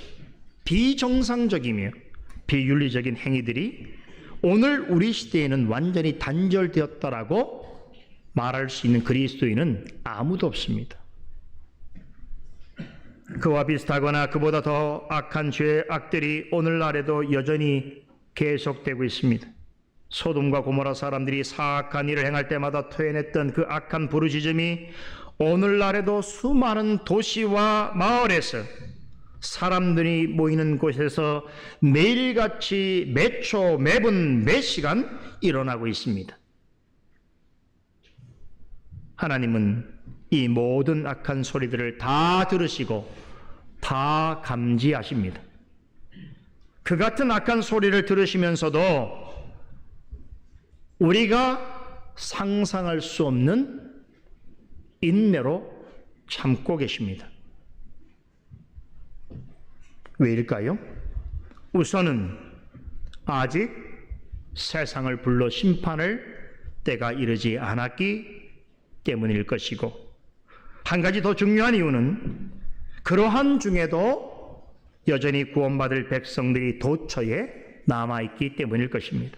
Speaker 1: 비정상적이며 비윤리적인 행위들이 오늘 우리 시대에는 완전히 단절되었다라고 말할 수 있는 그리스도인은 아무도 없습니다. 그와 비슷하거나 그보다 더 악한 죄악들이 오늘날에도 여전히 계속되고 있습니다. 소돔과 고모라 사람들이 사악한 일을 행할 때마다 토해냈던 그 악한 부르짖음이 오늘날에도 수많은 도시와 마을에서 사람들이 모이는 곳에서 매일같이 매초, 매분, 매시간 일어나고 있습니다. 하나님은 이 모든 악한 소리들을 다 들으시고 다 감지하십니다. 그 같은 악한 소리를 들으시면서도 우리가 상상할 수 없는 인내로 참고 계십니다. 왜일까요? 우선은 아직 세상을 불러 심판할 때가 이르지 않았기 때문일 것이고, 한 가지 더 중요한 이유는 그러한 중에도 여전히 구원받을 백성들이 도처에 남아있기 때문일 것입니다.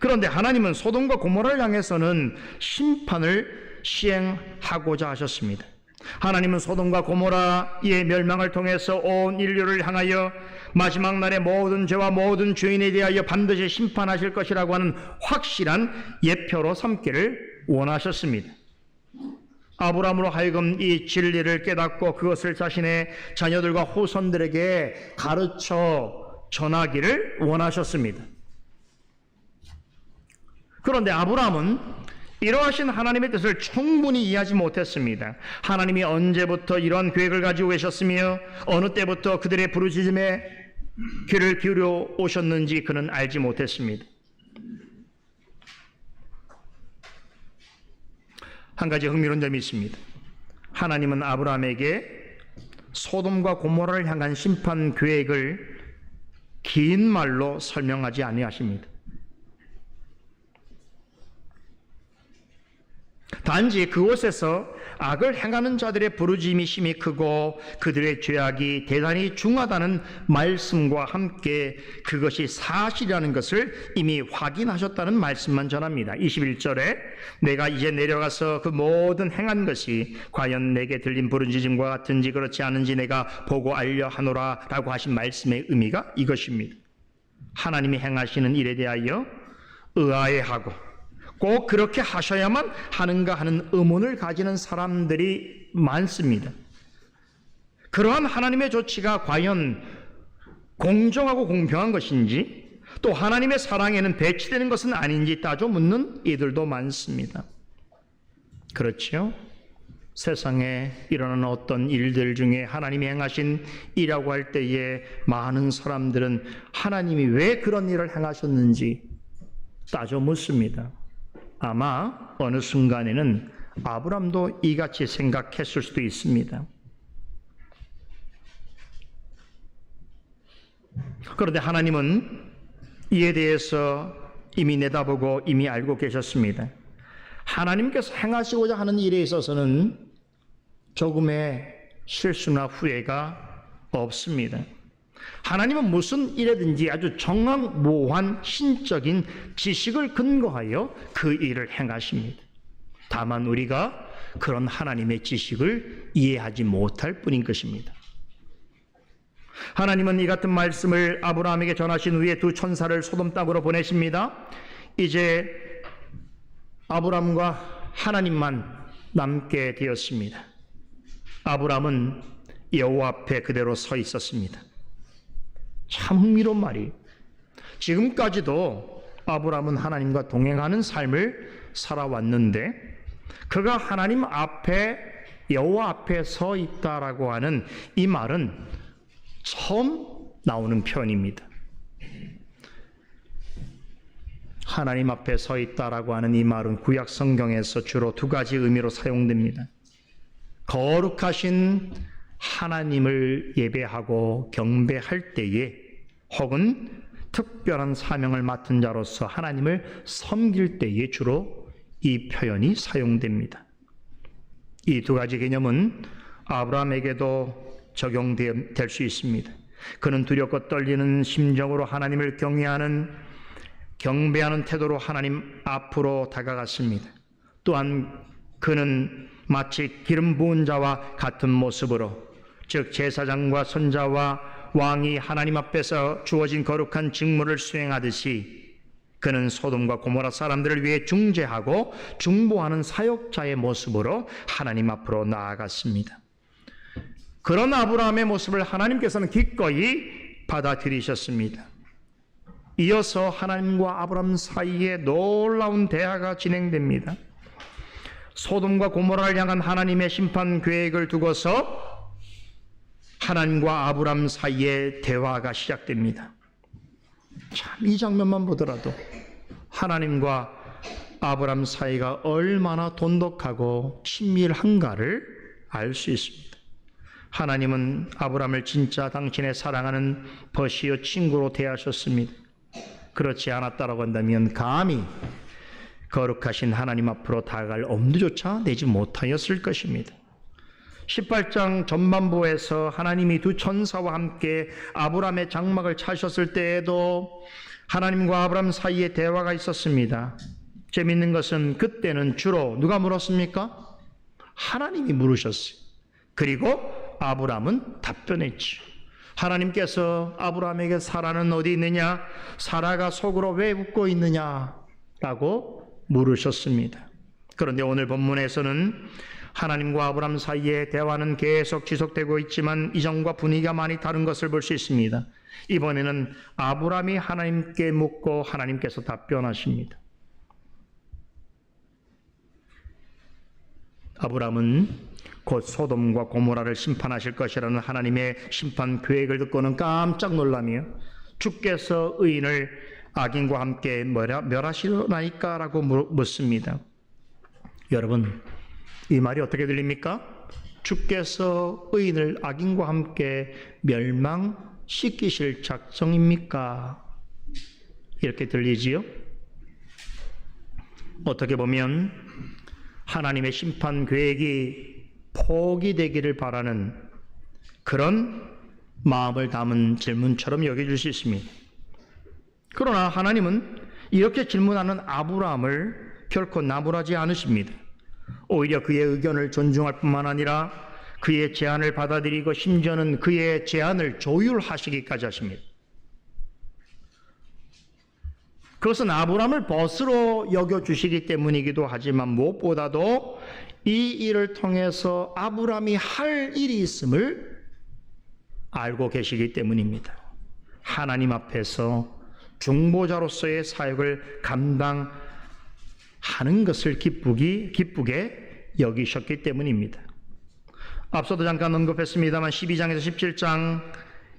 Speaker 1: 그런데 하나님은 소돔과 고모라를 향해서는 심판을 시행하고자 하셨습니다. 하나님은 소돔과 고모라의 멸망을 통해서 온 인류를 향하여 마지막 날의 모든 죄와 모든 죄인에 대하여 반드시 심판하실 것이라고 하는 확실한 예표로 삼기를 원하셨습니다. 아브라함으로 하여금 이 진리를 깨닫고 그것을 자신의 자녀들과 후손들에게 가르쳐 전하기를 원하셨습니다. 그런데 아브라함은 이러하신 하나님의 뜻을 충분히 이해하지 못했습니다. 하나님이 언제부터 이런 계획을 가지고 계셨으며 어느 때부터 그들의 부르짖음에 귀를 기울여 오셨는지 그는 알지 못했습니다. 한 가지 흥미로운 점이 있습니다. 하나님은 아브라함에게 소돔과 고모라를 향한 심판 계획을 긴 말로 설명하지 아니하십니다. 단지 그곳에서 악을 행하는 자들의 부르짖음이 심히 크고 그들의 죄악이 대단히 중하다는 말씀과 함께 그것이 사실이라는 것을 이미 확인하셨다는 말씀만 전합니다. 21절에 내가 이제 내려가서 그 모든 행한 것이 과연 내게 들린 부르짖음과 같은지 그렇지 않은지 내가 보고 알려 하노라 라고 하신 말씀의 의미가 이것입니다. 하나님이 행하시는 일에 대하여 의아해하고 꼭 그렇게 하셔야만 하는가 하는 의문을 가지는 사람들이 많습니다. 그러한 하나님의 조치가 과연 공정하고 공평한 것인지 또 하나님의 사랑에는 배치되는 것은 아닌지 따져 묻는 이들도 많습니다. 그렇죠? 세상에 일어나는 어떤 일들 중에 하나님이 행하신 일이라고 할 때에 많은 사람들은 하나님이 왜 그런 일을 행하셨는지 따져 묻습니다. 아마 어느 순간에는 아브람도 이같이 생각했을 수도 있습니다. 그런데 하나님은 이에 대해서 이미 내다보고 이미 알고 계셨습니다. 하나님께서 행하시고자 하는 일에 있어서는 조금의 실수나 후회가 없습니다. 하나님은 무슨 일이든지 아주 정확무한 신적인 지식을 근거하여 그 일을 행하십니다. 다만 우리가 그런 하나님의 지식을 이해하지 못할 뿐인 것입니다. 하나님은 이 같은 말씀을 아브라함에게 전하신 후에 두 천사를 소돔 땅으로 보내십니다. 이제 아브라함과 하나님만 남게 되었습니다. 아브라함은 여호와 앞에 그대로 서 있었습니다. 참 흥미로운 말이에요. 지금까지도 아브라함은 하나님과 동행하는 삶을 살아왔는데 그가 하나님 앞에 여호와 앞에 서 있다라고 하는 이 말은 처음 나오는 표현입니다. 하나님 앞에 서 있다라고 하는 이 말은 구약 성경에서 주로 두 가지 의미로 사용됩니다. 거룩하신 하나님을 예배하고 경배할 때에, 혹은 특별한 사명을 맡은 자로서 하나님을 섬길 때에 주로 이 표현이 사용됩니다. 이 두 가지 개념은 아브라함에게도 적용될 수 있습니다. 그는 두렵고 떨리는 심정으로 하나님을 경배하는 태도로 하나님 앞으로 다가갔습니다. 또한 그는 마치 기름 부은 자와 같은 모습으로, 즉 제사장과 선자와 왕이 하나님 앞에서 주어진 거룩한 직무를 수행하듯이 그는 소돔과 고모라 사람들을 위해 중재하고 중보하는 사역자의 모습으로 하나님 앞으로 나아갔습니다. 그런 아브라함의 모습을 하나님께서는 기꺼이 받아들이셨습니다. 이어서 하나님과 아브라함 사이에 놀라운 대화가 진행됩니다. 소돔과 고모라를 향한 하나님의 심판 계획을 두고서 하나님과 아브라함 사이에 대화가 시작됩니다. 참, 이 장면만 보더라도 하나님과 아브라함 사이가 얼마나 돈독하고 친밀한가를 알 수 있습니다. 하나님은 아브라함을 진짜 당신의 사랑하는 벗이요 친구로 대하셨습니다. 그렇지 않았다라고 한다면 감히 거룩하신 하나님 앞으로 다가갈 엄두조차 내지 못하였을 것입니다. 18장 전반부에서 하나님이 두 천사와 함께 아브라함의 장막을 차셨을 때에도 하나님과 아브라함 사이에 대화가 있었습니다. 재미있는 것은 그때는 주로 누가 물었습니까? 하나님이 물으셨어요. 그리고 아브라함은 답변했죠. 하나님께서 아브라함에게 사라는 어디 있느냐? 사라가 속으로 왜 웃고 있느냐라고 물으셨습니다. 그런데 오늘 본문에서는 하나님과 아브라함 사이의 대화는 계속 지속되고 있지만 이전과 분위기가 많이 다른 것을 볼 수 있습니다. 이번에는 아브라함이 하나님께 묻고 하나님께서 답변하십니다. 아브라함은 곧 소돔과 고모라를 심판하실 것이라는 하나님의 심판 계획을 듣고는 깜짝 놀라며 주께서 의인을 악인과 함께 멸하시려나이까라고 묻습니다. 여러분, 이 말이 어떻게 들립니까? 주께서 의인을 악인과 함께 멸망시키실 작정입니까? 이렇게 들리지요? 어떻게 보면 하나님의 심판 계획이 포기되기를 바라는 그런 마음을 담은 질문처럼 여겨질 수 있습니다. 그러나 하나님은 이렇게 질문하는 아브라함을 결코 나무라지 않으십니다. 오히려 그의 의견을 존중할 뿐만 아니라 그의 제안을 받아들이고 심지어는 그의 제안을 조율하시기까지 하십니다. 그것은 아브라함을 벗으로 여겨주시기 때문이기도 하지만 무엇보다도 이 일을 통해서 아브라함이 할 일이 있음을 알고 계시기 때문입니다. 하나님 앞에서 중보자로서의 사역을 감당하는 것을 기쁘게 여기셨기 때문입니다. 앞서도 잠깐 언급했습니다만 12장에서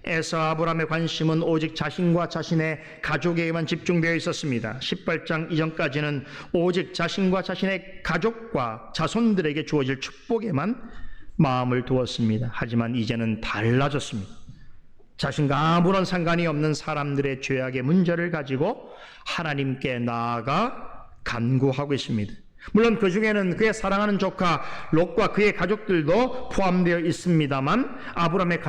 Speaker 1: 17장에서 아브라함의 관심은 오직 자신과 자신의 가족에게만 집중되어 있었습니다. 18장 이전까지는 오직 자신과 자신의 가족과 자손들에게 주어질 축복에만 마음을 두었습니다. 하지만 이제는 달라졌습니다. 자신과 아무런 상관이 없는 사람들의 죄악의 문제를 가지고 하나님께 나아가 간구하고 있습니다. 물론 그 중에는 그의 사랑하는 조카 롯과 그의 가족들도 포함되어 있습니다만 아브라함의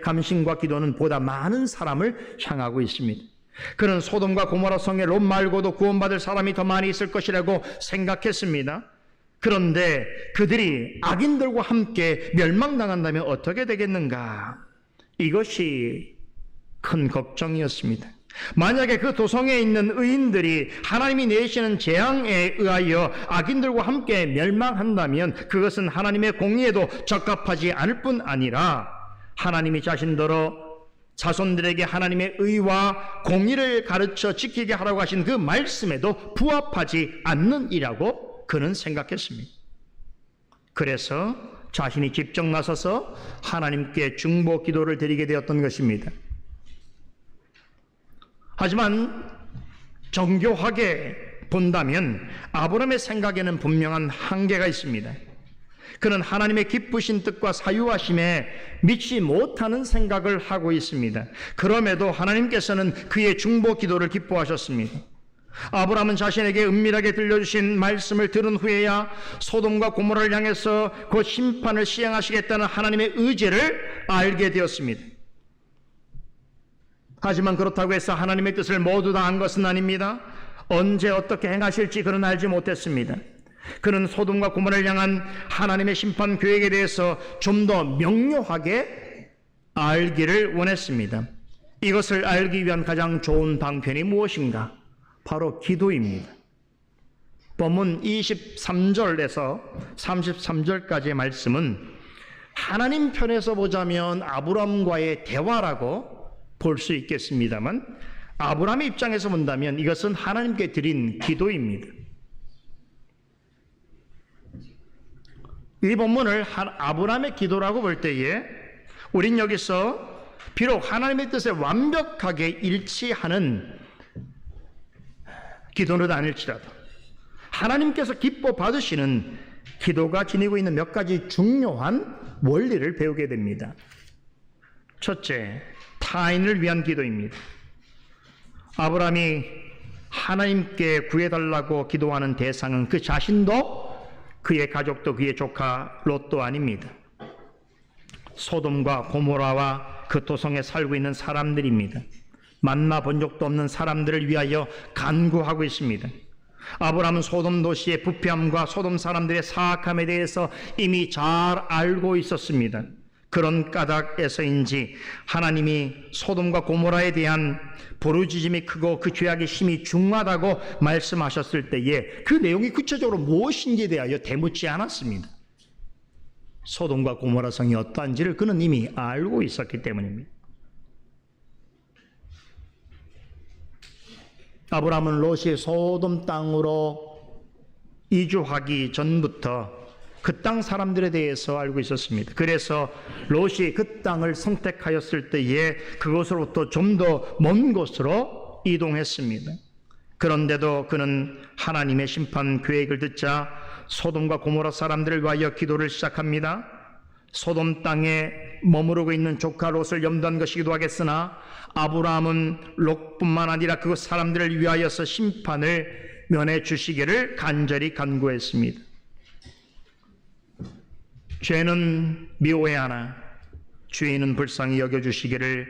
Speaker 1: 감심과 기도는 보다 많은 사람을 향하고 있습니다. 그는 소돔과 고모라 성에 롯 말고도 구원받을 사람이 더 많이 있을 것이라고 생각했습니다. 그런데 그들이 악인들과 함께 멸망당한다면 어떻게 되겠는가? 이것이 큰 걱정이었습니다. 만약에 그 도성에 있는 의인들이 하나님이 내시는 재앙에 의하여 악인들과 함께 멸망한다면 그것은 하나님의 공의에도 적합하지 않을 뿐 아니라 하나님이 자신더러 자손들에게 하나님의 의와 공의를 가르쳐 지키게 하라고 하신 그 말씀에도 부합하지 않는 이라고 그는 생각했습니다. 그래서 자신이 직접 나서서 하나님께 중보 기도를 드리게 되었던 것입니다. 하지만 정교하게 본다면 아브라함의 생각에는 분명한 한계가 있습니다. 그는 하나님의 기쁘신 뜻과 사유하심에 믿지 못하는 생각을 하고 있습니다. 그럼에도 하나님께서는 그의 중보 기도를 기뻐하셨습니다. 아브라함은 자신에게 은밀하게 들려주신 말씀을 들은 후에야 소돔과 고모라를 향해서 그 심판을 시행하시겠다는 하나님의 의지를 알게 되었습니다. 하지만 그렇다고 해서 하나님의 뜻을 모두 다 안 것은 아닙니다. 언제 어떻게 행하실지 그는 알지 못했습니다. 그는 소돔과 고모라를 향한 하나님의 심판 계획에 대해서 좀 더 명료하게 알기를 원했습니다. 이것을 알기 위한 가장 좋은 방편이 무엇인가? 바로 기도입니다. 본문 23절에서 33절까지의 말씀은 하나님 편에서 보자면 아브라함과의 대화라고 볼 수 있겠습니다만 아브라함의 입장에서 본다면 이것은 하나님께 드린 기도입니다. 이 본문을 아브라함의 기도라고 볼 때에 우린 여기서 비록 하나님의 뜻에 완벽하게 일치하는 기도는 아닐지라도 하나님께서 기뻐 받으시는 기도가 지니고 있는 몇 가지 중요한 원리를 배우게 됩니다. 첫째, 타인을 위한 기도입니다. 아브라함이 하나님께 구해달라고 기도하는 대상은 그 자신도 그의 가족도 그의 조카 롯도 아닙니다. 소돔과 고모라와 그 도성에 살고 있는 사람들입니다. 만나본 적도 없는 사람들을 위하여 간구하고 있습니다. 아브라함은 소돔 도시의 부패함과 소돔 사람들의 사악함에 대해서 이미 잘 알고 있었습니다. 그런 까닭에서인지 하나님이 소돔과 고모라에 대한 부르짖음이 크고 그 죄악의 심이 중하다고 말씀하셨을 때에 그 내용이 구체적으로 무엇인지에 대하여 대묻지 않았습니다. 소돔과 고모라 성이 어떠한지를 그는 이미 알고 있었기 때문입니다. 아브라함은 롯이 소돔 땅으로 이주하기 전부터 그 땅 사람들에 대해서 알고 있었습니다. 그래서 롯이 그 땅을 선택하였을 때에 그것으로부터 좀 더 먼 곳으로 이동했습니다. 그런데도 그는 하나님의 심판 계획을 듣자 소돔과 고모라 사람들을 위하여 기도를 시작합니다. 소돔 땅에 머무르고 있는 조카 롯을 염두한 것이기도 하겠으나 아브라함은 롯뿐만 아니라 그 사람들을 위하여서 심판을 면해 주시기를 간절히 간구했습니다. 죄는 미워해하나 죄인은 불쌍히 여겨주시기를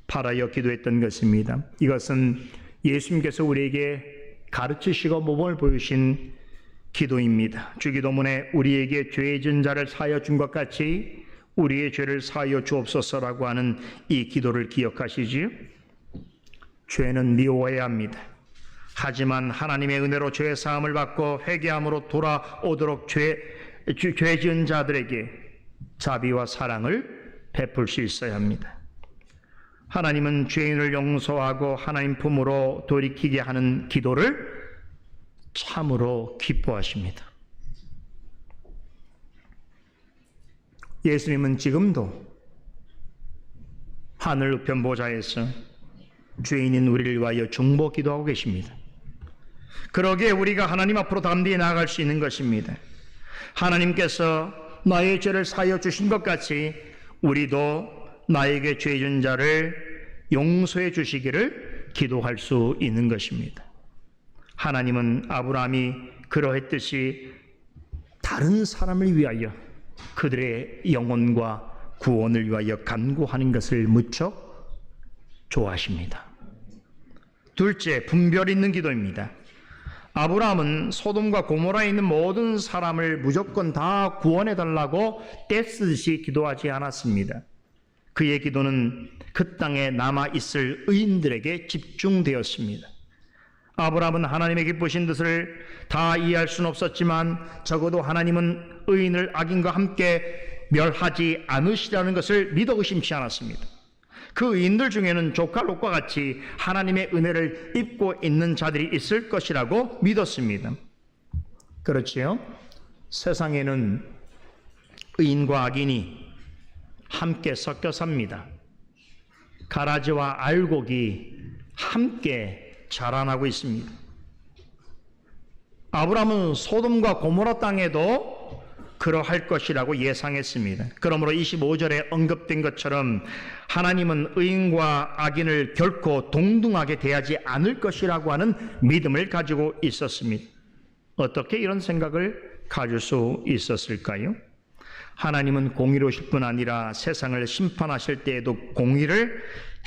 Speaker 1: 바라여 기도했던 것입니다. 이것은 예수님께서 우리에게 가르치시고 모범을 보이신 기도입니다. 주기도문에 우리에게 죄 지은 자를 사하여 준 것 같이 우리의 죄를 사하여 주옵소서라고 하는 이 기도를 기억하시지요? 죄는 미워해야 합니다. 하지만 하나님의 은혜로 죄 사함을 받고 회개함으로 돌아오도록 죄 지은 자들에게 자비와 사랑을 베풀 수 있어야 합니다. 하나님은 죄인을 용서하고 하나님 품으로 돌이키게 하는 기도를 참으로 기뻐하십니다. 예수님은 지금도 하늘 우편 보좌에서 죄인인 우리를 위하여 중보 기도하고 계십니다. 그러기에 우리가 하나님 앞으로 담대히 나아갈 수 있는 것입니다. 하나님께서 나의 죄를 사하여 주신 것 같이 우리도 나에게 죄 지은 자를 용서해 주시기를 기도할 수 있는 것입니다. 하나님은 아브라함이 그러했듯이 다른 사람을 위하여 그들의 영혼과 구원을 위하여 간구하는 것을 무척 좋아하십니다. 둘째, 분별 있는 기도입니다. 아브라함은 소돔과 고모라에 있는 모든 사람을 무조건 다 구원해달라고 떼쓰듯이 기도하지 않았습니다. 그의 기도는 그 땅에 남아있을 의인들에게 집중되었습니다. 아브라함은 하나님의 기쁘신 뜻을 다 이해할 수는 없었지만 적어도 하나님은 의인을 악인과 함께 멸하지 않으시라는 것을 믿어 의심치 않았습니다. 그 의인들 중에는 조카 롯과 같이 하나님의 은혜를 입고 있는 자들이 있을 것이라고 믿었습니다. 그렇지요? 세상에는 의인과 악인이 함께 섞여 삽니다. 가라지와 알곡이 함께 자라나고 있습니다. 아브라함은 소돔과 고모라 땅에도 그러할 것이라고 예상했습니다. 그러므로 25절에 언급된 것처럼 하나님은 의인과 악인을 결코 동등하게 대하지 않을 것이라고 하는 믿음을 가지고 있었습니다. 어떻게 이런 생각을 가질 수 있었을까요? 하나님은 공의로우실 뿐 아니라 세상을 심판하실 때에도 공의를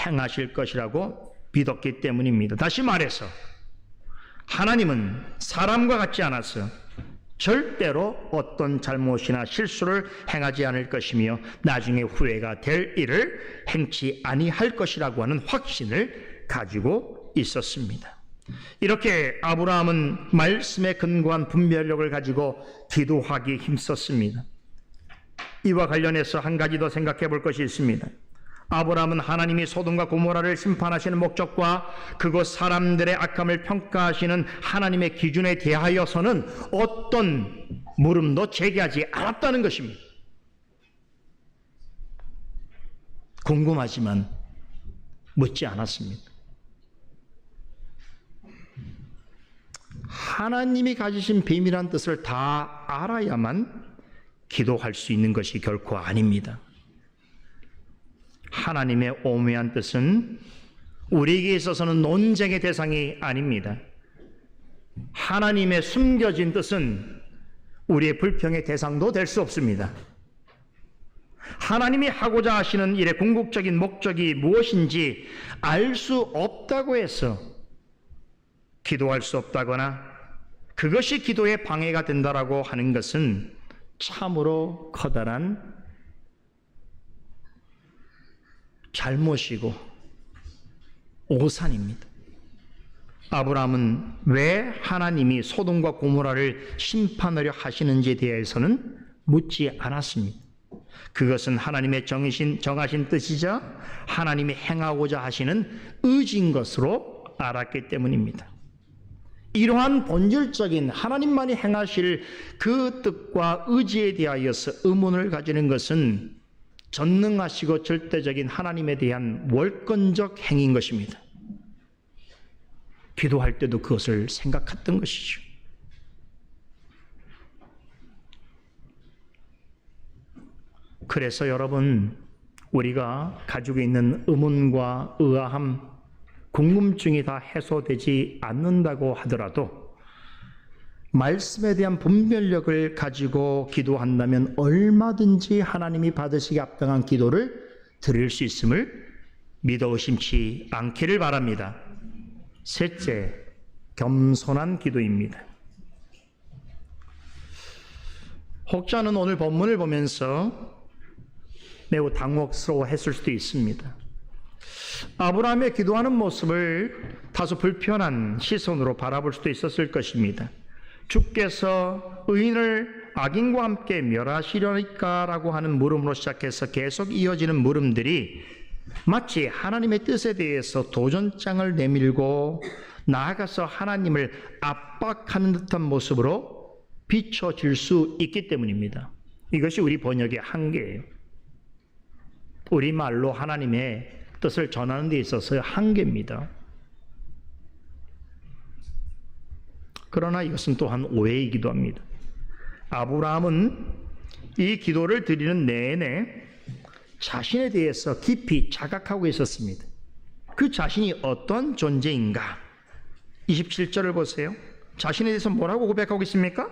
Speaker 1: 행하실 것이라고 믿었기 때문입니다. 다시 말해서 하나님은 사람과 같지 않아서 절대로 어떤 잘못이나 실수를 행하지 않을 것이며 나중에 후회가 될 일을 행치 아니할 것이라고 하는 확신을 가지고 있었습니다. 이렇게 아브라함은 말씀에 근거한 분별력을 가지고 기도하기 힘썼습니다. 이와 관련해서 한 가지 더 생각해 볼 것이 있습니다. 아브라함은 하나님이 소돔과 고모라를 심판하시는 목적과 그곳 사람들의 악함을 평가하시는 하나님의 기준에 대하여서는 어떤 물음도 제기하지 않았다는 것입니다. 궁금하지만 묻지 않았습니다. 하나님이 가지신 비밀한 뜻을 다 알아야만 기도할 수 있는 것이 결코 아닙니다. 하나님의 오묘한 뜻은 우리에게 있어서는 논쟁의 대상이 아닙니다. 하나님의 숨겨진 뜻은 우리의 불평의 대상도 될 수 없습니다. 하나님이 하고자 하시는 일의 궁극적인 목적이 무엇인지 알 수 없다고 해서 기도할 수 없다거나 그것이 기도에 방해가 된다라고 하는 것은 참으로 커다란 잘못이고 오산입니다. 아브라함은 왜 하나님이 소돔과 고모라를 심판하려 하시는지에 대해서는 묻지 않았습니다. 그것은 하나님의 정하신 뜻이자 하나님이 행하고자 하시는 의지인 것으로 알았기 때문입니다. 이러한 본질적인 하나님만이 행하실 그 뜻과 의지에 대하여서 의문을 가지는 것은 전능하시고 절대적인 하나님에 대한 월권적 행위인 것입니다. 기도할 때도 그것을 생각했던 것이죠. 그래서 여러분, 우리가 가지고 있는 의문과 의아함, 궁금증이 다 해소되지 않는다고 하더라도 말씀에 대한 분별력을 가지고 기도한다면 얼마든지 하나님이 받으시기 합당한 기도를 드릴 수 있음을 믿어 의심치 않기를 바랍니다. 셋째, 겸손한 기도입니다. 혹자는 오늘 본문을 보면서 매우 당혹스러워했을 수도 있습니다. 아브라함의 기도하는 모습을 다소 불편한 시선으로 바라볼 수도 있었을 것입니다. 주께서 의인을 악인과 함께 멸하시려니까라고 하는 물음으로 시작해서 계속 이어지는 물음들이 마치 하나님의 뜻에 대해서 도전장을 내밀고 나아가서 하나님을 압박하는 듯한 모습으로 비춰질 수 있기 때문입니다. 이것이 우리 번역의 한계예요. 우리말로 하나님의 뜻을 전하는 데 있어서의 한계입니다. 그러나 이것은 또한 오해이기도 합니다. 아브라함은 이 기도를 드리는 내내 자신에 대해서 깊이 자각하고 있었습니다. 그 자신이 어떤 존재인가? 27절을 보세요. 자신에 대해서 뭐라고 고백하고 있습니까?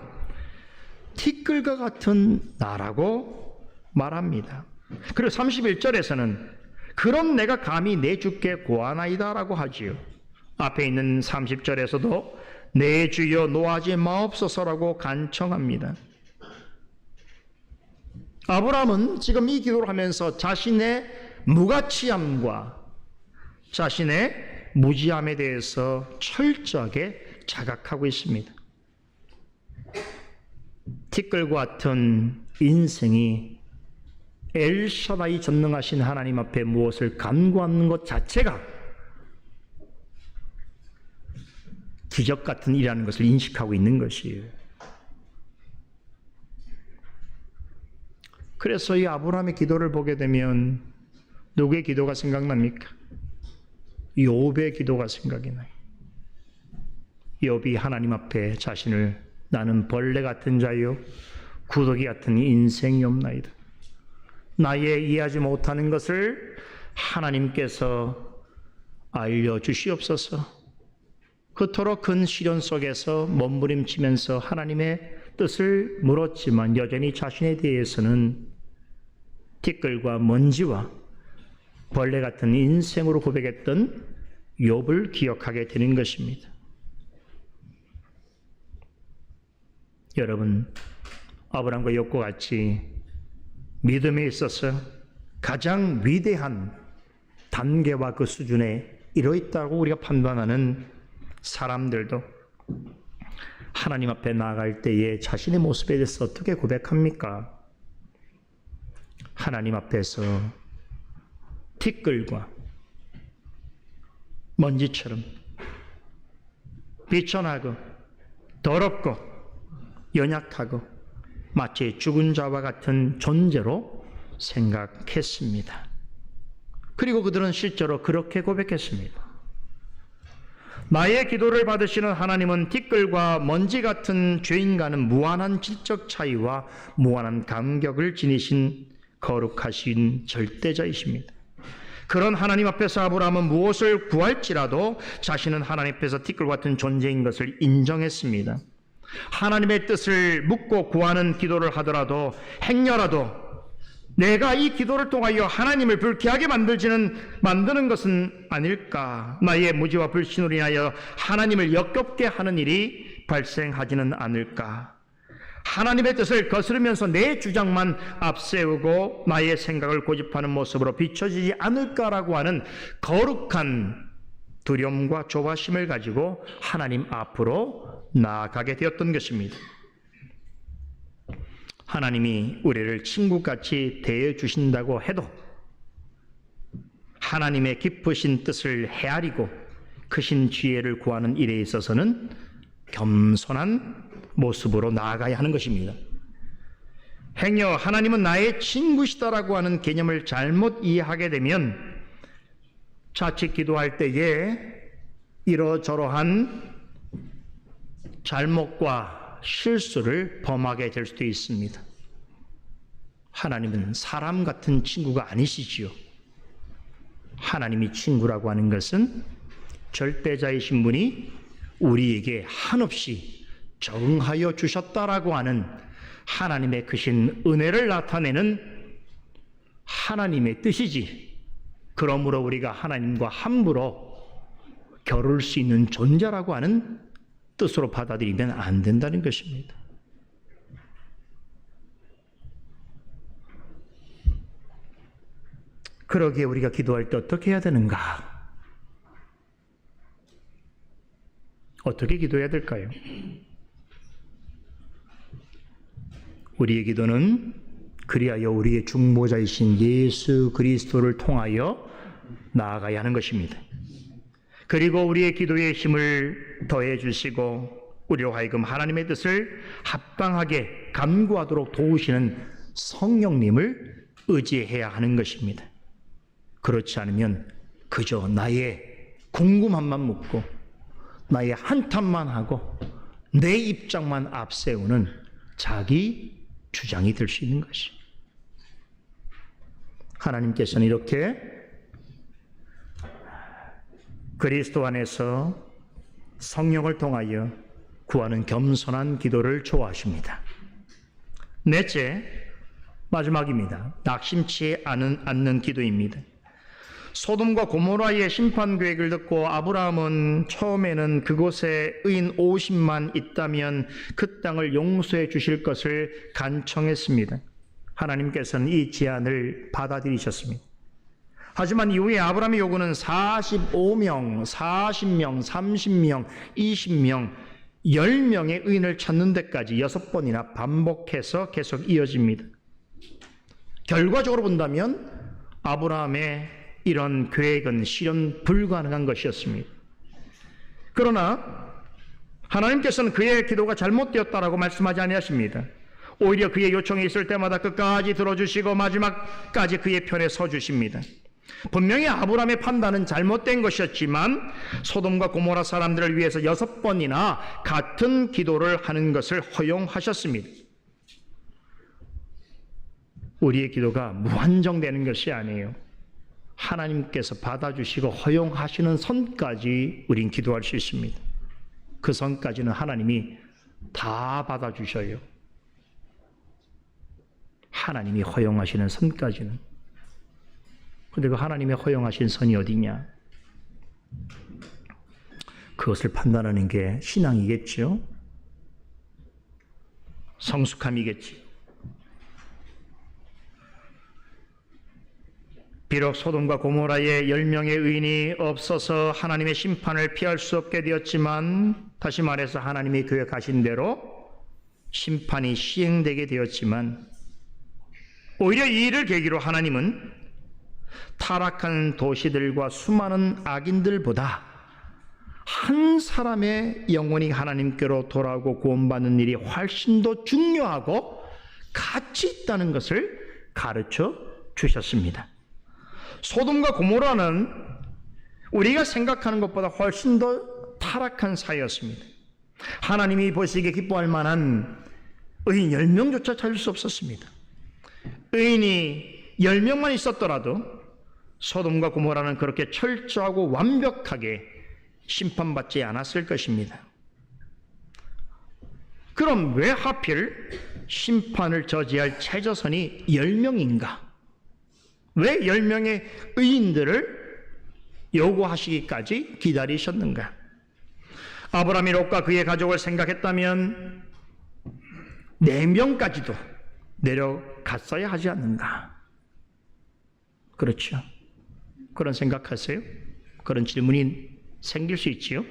Speaker 1: 티끌과 같은 나라고 말합니다. 그리고 31절에서는 그럼 내가 감히 내 주께 고하나이다 라고 하지요. 앞에 있는 30절에서도 내 주여 노하지 마옵소서라고 간청합니다. 아브라함은 지금 이 기도를 하면서 자신의 무가치함과 자신의 무지함에 대해서 철저하게 자각하고 있습니다. 티끌과 같은 인생이 엘샤다이 전능하신 하나님 앞에 무엇을 간구하는 것 자체가 기적 같은 일이라는 것을 인식하고 있는 것이에요. 그래서 이 아브라함의 기도를 보게 되면 누구의 기도가 생각납니까? 욥의 기도가 생각이 나요. 욥이 하나님 앞에 자신을 나는 벌레 같은 자요 구더기 같은 인생이 없나이다. 나의 이해하지 못하는 것을 하나님께서 알려주시옵소서. 그토록 큰 시련 속에서 몸부림치면서 하나님의 뜻을 물었지만 여전히 자신에 대해서는 티끌과 먼지와 벌레 같은 인생으로 고백했던 욥을 기억하게 되는 것입니다. 여러분, 아브라함과 욥과 같이 믿음에 있어서 가장 위대한 단계와 그 수준에 이르렀다고 우리가 판단하는 사람들도 하나님 앞에 나아갈 때에 자신의 모습에 대해서 어떻게 고백합니까? 하나님 앞에서 티끌과 먼지처럼 비천하고 더럽고 연약하고 마치 죽은 자와 같은 존재로 생각했습니다. 그리고 그들은 실제로 그렇게 고백했습니다. 나의 기도를 받으시는 하나님은 티끌과 먼지 같은 죄인과는 무한한 질적 차이와 무한한 간격을 지니신 거룩하신 절대자이십니다. 그런 하나님 앞에서 아브라함은 무엇을 구할지라도 자신은 하나님 앞에서 티끌 같은 존재인 것을 인정했습니다. 하나님의 뜻을 묻고 구하는 기도를 하더라도 행여라도 내가 이 기도를 통하여 하나님을 불쾌하게 만드는 것은 아닐까? 나의 무지와 불신으로 인하여 하나님을 역겹게 하는 일이 발생하지는 않을까? 하나님의 뜻을 거스르면서 내 주장만 앞세우고 나의 생각을 고집하는 모습으로 비춰지지 않을까라고 하는 거룩한 두려움과 조바심을 가지고 하나님 앞으로 나아가게 되었던 것입니다. 하나님이 우리를 친구같이 대해주신다고 해도 하나님의 깊으신 뜻을 헤아리고 크신 지혜를 구하는 일에 있어서는 겸손한 모습으로 나아가야 하는 것입니다. 행여 하나님은 나의 친구시다라고 하는 개념을 잘못 이해하게 되면 자칫 기도할 때에 이러저러한 잘못과 실수를 범하게 될 수도 있습니다. 하나님은 사람 같은 친구가 아니시지요. 하나님이 친구라고 하는 것은 절대자이신 분이 우리에게 한없이 적응하여 주셨다라고 하는 하나님의 크신 은혜를 나타내는 하나님의 뜻이지, 그러므로 우리가 하나님과 함부로 겨룰 수 있는 존재라고 하는 뜻으로 받아들이면 안 된다는 것입니다. 그러기에 우리가 기도할 때 어떻게 해야 되는가? 어떻게 기도해야 될까요? 우리의 기도는 그리하여 우리의 중보자이신 예수 그리스도를 통하여 나아가야 하는 것입니다. 그리고 우리의 기도의 힘을 더해 주시고 우리로 하여금 하나님의 뜻을 합당하게 간구하도록 도우시는 성령님을 의지해야 하는 것입니다. 그렇지 않으면 그저 나의 궁금함만 묻고 나의 한탄만 하고 내 입장만 앞세우는 자기 주장이 될 수 있는 것이. 하나님께서는 이렇게 그리스도 안에서 성령을 통하여 구하는 겸손한 기도를 좋아하십니다. 넷째, 마지막입니다. 낙심치 않는 기도입니다. 소돔과 고모라의 심판 계획을 듣고 아브라함은 처음에는 그곳에 의인 50만 있다면 그 땅을 용서해 주실 것을 간청했습니다. 하나님께서는 이 제안을 받아들이셨습니다. 하지만 이후에 아브라함의 요구는 45명, 40명, 30명, 20명, 10명의 의인을 찾는 데까지 6번이나 반복해서 계속 이어집니다. 결과적으로 본다면 아브라함의 이런 계획은 실현 불가능한 것이었습니다. 그러나 하나님께서는 그의 기도가 잘못되었다라고 말씀하지 아니하십니다. 오히려 그의 요청이 있을 때마다 끝까지 들어주시고 마지막까지 그의 편에 서주십니다. 분명히 아브라함의 판단은 잘못된 것이었지만 소돔과 고모라 사람들을 위해서 6번이나 같은 기도를 하는 것을 허용하셨습니다. 우리의 기도가 무한정되는 것이 아니에요. 하나님께서 받아주시고 허용하시는 선까지 우린 기도할 수 있습니다. 그 선까지는 하나님이 다 받아주셔요. 하나님이 허용하시는 선까지는. 그런데 그 하나님의 허용하신 선이 어디냐? 그것을 판단하는 게 신앙이겠죠? 성숙함이겠지. 비록 소돔과 고모라에 10명의 의인이 없어서 하나님의 심판을 피할 수 없게 되었지만, 다시 말해서 하나님이 계획하신 대로 심판이 시행되게 되었지만, 오히려 이 일을 계기로 하나님은 타락한 도시들과 수많은 악인들보다 한 사람의 영혼이 하나님께로 돌아오고 구원받는 일이 훨씬 더 중요하고 가치 있다는 것을 가르쳐 주셨습니다. 소돔과 고모라는 우리가 생각하는 것보다 훨씬 더 타락한 사회였습니다. 하나님이 보시기에 기뻐할 만한 의인 10명조차 찾을 수 없었습니다. 의인이 10명만 있었더라도 소돔과 고모라는 그렇게 철저하고 완벽하게 심판받지 않았을 것입니다. 그럼 왜 하필 심판을 저지할 최저선이 10명인가? 왜 10명의 의인들을 요구하시기까지 기다리셨는가? 아브라함이 롯과 그의 가족을 생각했다면 4명까지도 내려갔어야 하지 않는가? 그렇죠. 그런 생각하세요? 그런 질문이 생길 수 있지요?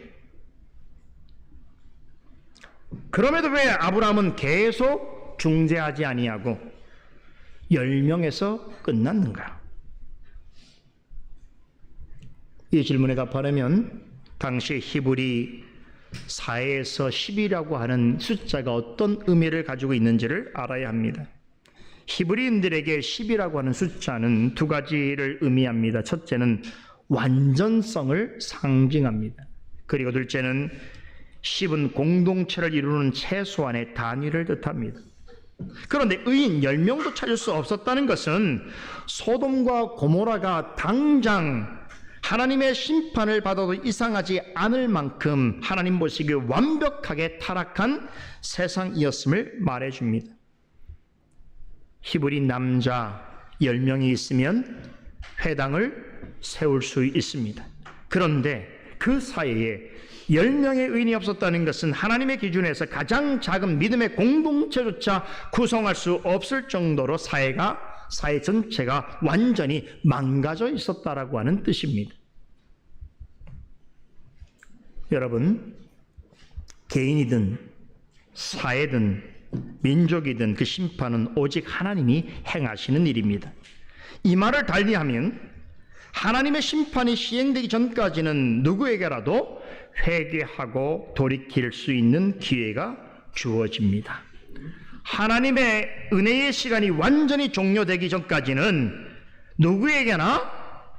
Speaker 1: 그럼에도 왜 아브라함은 계속 중재하지 아니하고 10명에서 끝났는가? 이 질문에 답하려면 당시 히브리 4에서 10이라고 하는 숫자가 어떤 의미를 가지고 있는지를 알아야 합니다. 히브리인들에게 10이라고 하는 숫자는 2가지를 의미합니다. 첫째는 완전성을 상징합니다. 그리고 둘째는 10은 공동체를 이루는 최소한의 단위를 뜻합니다. 그런데 의인 10명도 찾을 수 없었다는 것은 소돔과 고모라가 당장 하나님의 심판을 받아도 이상하지 않을 만큼 하나님 보시기에 완벽하게 타락한 세상이었음을 말해줍니다. 히브리 남자 10명이 있으면 회당을 세울 수 있습니다. 그런데 그 사이에 10명의 의인이 없었다는 것은 하나님의 기준에서 가장 작은 믿음의 공동체조차 구성할 수 없을 정도로 사회 전체가 완전히 망가져 있었다라고 하는 뜻입니다. 여러분, 개인이든 사회든 민족이든 그 심판은 오직 하나님이 행하시는 일입니다. 이 말을 달리하면 하나님의 심판이 시행되기 전까지는 누구에게라도 회개하고 돌이킬 수 있는 기회가 주어집니다. 하나님의 은혜의 시간이 완전히 종료되기 전까지는 누구에게나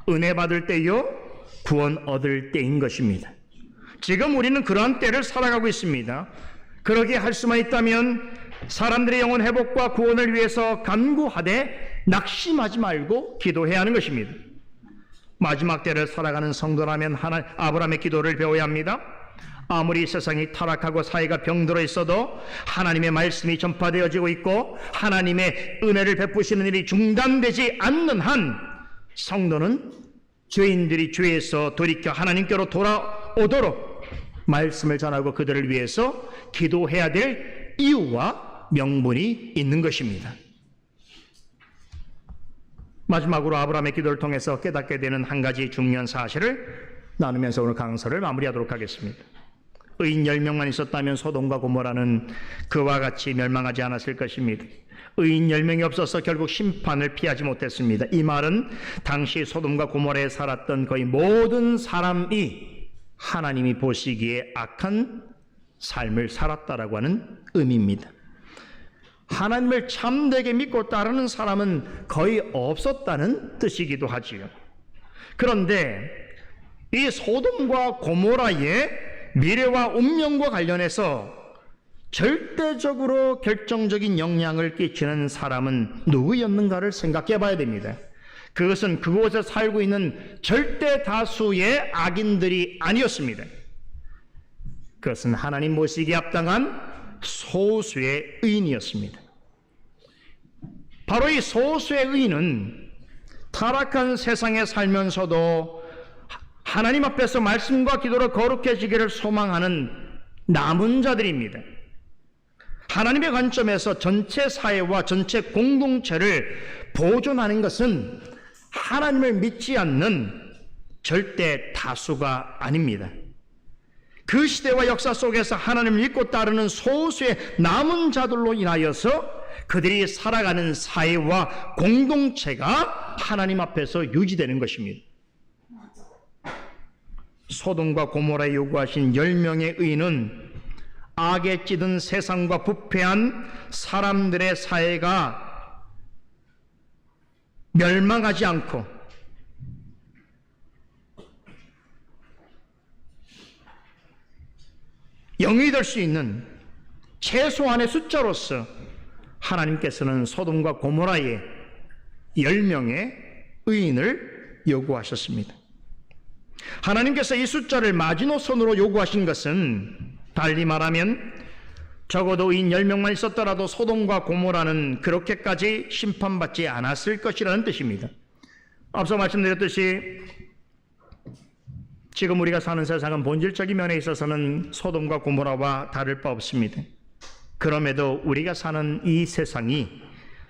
Speaker 1: 은혜 받을 때요, 구원 얻을 때인 것입니다. 지금 우리는 그러한 때를 살아가고 있습니다. 그러게 할 수만 있다면 사람들의 영혼 회복과 구원을 위해서 간구하되 낙심하지 말고 기도해야 하는 것입니다. 마지막 때를 살아가는 성도라면 아브라함의 기도를 배워야 합니다. 아무리 세상이 타락하고 사회가 병들어 있어도 하나님의 말씀이 전파되어지고 있고 하나님의 은혜를 베푸시는 일이 중단되지 않는 한 성도는 죄인들이 죄에서 돌이켜 하나님께로 돌아오도록 말씀을 전하고 그들을 위해서 기도해야 될 이유와 명분이 있는 것입니다. 마지막으로 아브라함의 기도를 통해서 깨닫게 되는 한 가지 중요한 사실을 나누면서 오늘 강서를 마무리하도록 하겠습니다. 의인 10명만 있었다면 소돔과 고모라는 그와 같이 멸망하지 않았을 것입니다. 의인 10명이 없어서 결국 심판을 피하지 못했습니다. 이 말은 당시 소돔과 고모라에 살았던 거의 모든 사람이 하나님이 보시기에 악한 삶을 살았다라고 하는 의미입니다. 하나님을 참되게 믿고 따르는 사람은 거의 없었다는 뜻이기도 하지요. 그런데 이 소돔과 고모라의 미래와 운명과 관련해서 절대적으로 결정적인 영향을 끼치는 사람은 누구였는가를 생각해 봐야 됩니다. 그것은 그곳에 살고 있는 절대 다수의 악인들이 아니었습니다. 그것은 하나님 모시기에 합당한 소수의 의인이었습니다. 바로 이 소수의 의인은 타락한 세상에 살면서도 하나님 앞에서 말씀과 기도로 거룩해지기를 소망하는 남은 자들입니다. 하나님의 관점에서 전체 사회와 전체 공동체를 보존하는 것은 하나님을 믿지 않는 절대 다수가 아닙니다. 그 시대와 역사 속에서 하나님을 믿고 따르는 소수의 남은 자들로 인하여서 그들이 살아가는 사회와 공동체가 하나님 앞에서 유지되는 것입니다. 소돔과 고모라에 요구하신 10명의 의인은 악에 찌든 세상과 부패한 사람들의 사회가 멸망하지 않고 영이 될 수 있는 최소한의 숫자로서 하나님께서는 소돔과 고모라의 10명의 의인을 요구하셨습니다. 하나님께서 이 숫자를 마지노선으로 요구하신 것은 달리 말하면 적어도 의인 10명만 있었더라도 소돔과 고모라는 그렇게까지 심판받지 않았을 것이라는 뜻입니다. 앞서 말씀드렸듯이 지금 우리가 사는 세상은 본질적인 면에 있어서는 소돔과 고모라와 다를 바 없습니다. 그럼에도 우리가 사는 이 세상이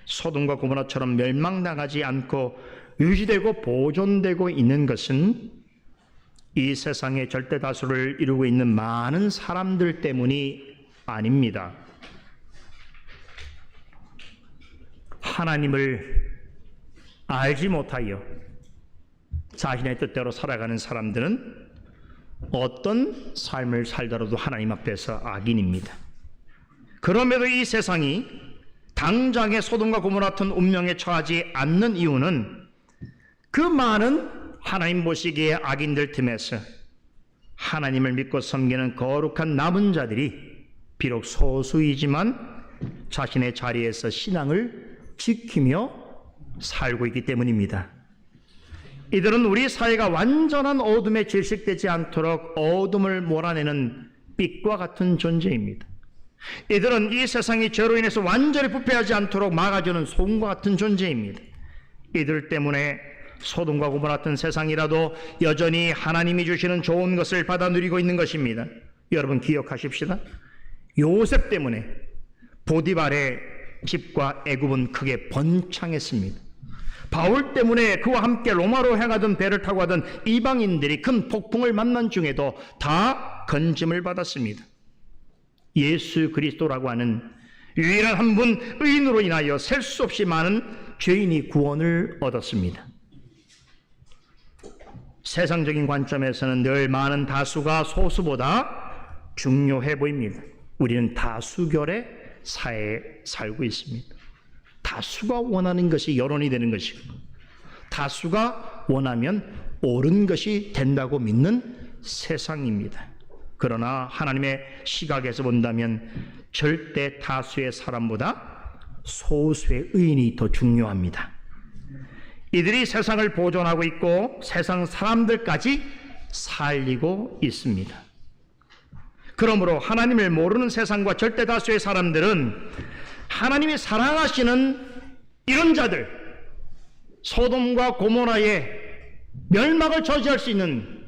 Speaker 1: 소돔과 고모라처럼 멸망당하지 않고 유지되고 보존되고 있는 것은 이 세상의 절대 다수를 이루고 있는 많은 사람들 때문이 아닙니다. 하나님을 알지 못하여 자신의 뜻대로 살아가는 사람들은 어떤 삶을 살더라도 하나님 앞에서 악인입니다. 그럼에도 이 세상이 당장의 소돔과 고모라 같은 운명에 처하지 않는 이유는 그 많은 하나님 보시기에 악인들 틈에서 하나님을 믿고 섬기는 거룩한 남은 자들이 비록 소수이지만 자신의 자리에서 신앙을 지키며 살고 있기 때문입니다. 이들은 우리 사회가 완전한 어둠에 질식되지 않도록 어둠을 몰아내는 빛과 같은 존재입니다. 이들은 이 세상이 죄로 인해서 완전히 부패하지 않도록 막아주는 소금과 같은 존재입니다. 이들 때문에 소돔과 고모라 같은 세상이라도 여전히 하나님이 주시는 좋은 것을 받아 누리고 있는 것입니다. 여러분 기억하십시다. 요셉 때문에 보디발의 집과 애굽은 크게 번창했습니다. 바울 때문에 그와 함께 로마로 향하던 배를 타고 가던 이방인들이 큰 폭풍을 만난 중에도 다 건짐을 받았습니다. 예수 그리스도라고 하는 유일한 한 분 의인으로 인하여 셀 수 없이 많은 죄인이 구원을 얻었습니다. 세상적인 관점에서는 늘 많은 다수가 소수보다 중요해 보입니다. 우리는 다수결의 사회에 살고 있습니다. 다수가 원하는 것이 여론이 되는 것이고 다수가 원하면 옳은 것이 된다고 믿는 세상입니다. 그러나 하나님의 시각에서 본다면 절대 다수의 사람보다 소수의 의인이 더 중요합니다. 이들이 세상을 보존하고 있고 세상 사람들까지 살리고 있습니다. 그러므로 하나님을 모르는 세상과 절대 다수의 사람들은 하나님이 사랑하시는 이런 자들, 소돔과 고모라의 멸망을 저지할 수 있는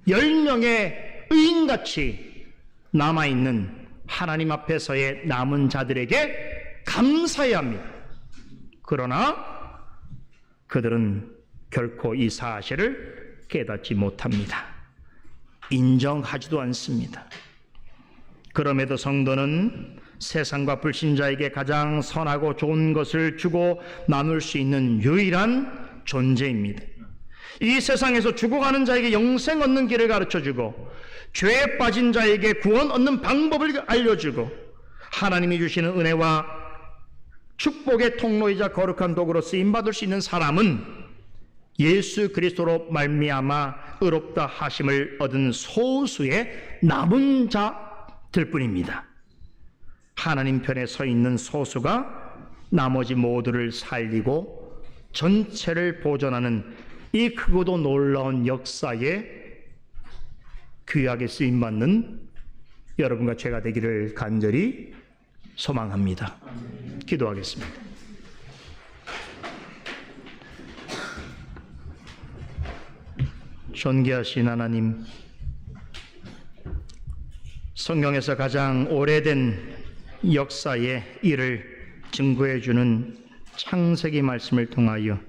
Speaker 1: 10명의 의인같이 남아있는 하나님 앞에서의 남은 자들에게 감사해야 합니다. 그러나 그들은 결코 이 사실을 깨닫지 못합니다. 인정하지도 않습니다. 그럼에도 성도는 세상과 불신자에게 가장 선하고 좋은 것을 주고 나눌 수 있는 유일한 존재입니다. 이 세상에서 죽어가는 자에게 영생 얻는 길을 가르쳐주고 죄에 빠진 자에게 구원 얻는 방법을 알려주고 하나님이 주시는 은혜와 축복의 통로이자 거룩한 도구로 쓰임받을 수 있는 사람은 예수 그리스도로 말미암아 의롭다 하심을 얻은 소수의 남은 자들 뿐입니다. 하나님 편에 서 있는 소수가 나머지 모두를 살리고 전체를 보존하는 이 크고도 놀라운 역사에 귀하게 쓰임받는 여러분과 제가 되기를 간절히 소망합니다. 기도하겠습니다. 존귀하신 하나님, 성경에서 가장 오래된 역사의 일을 증거해 주는 창세기 말씀을 통하여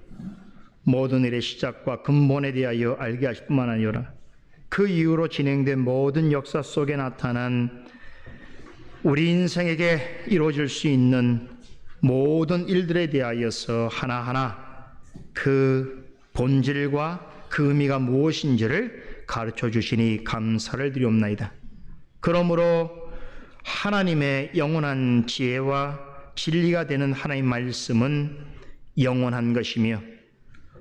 Speaker 1: 모든 일의 시작과 근본에 대하여 알게 하실 뿐만 아니라 그 이후로 진행된 모든 역사 속에 나타난 우리 인생에게 이루어질 수 있는 모든 일들에 대하여서 하나하나 그 본질과 그 의미가 무엇인지를 가르쳐 주시니 감사를 드리옵나이다. 그러므로 하나님의 영원한 지혜와 진리가 되는 하나님의 말씀은 영원한 것이며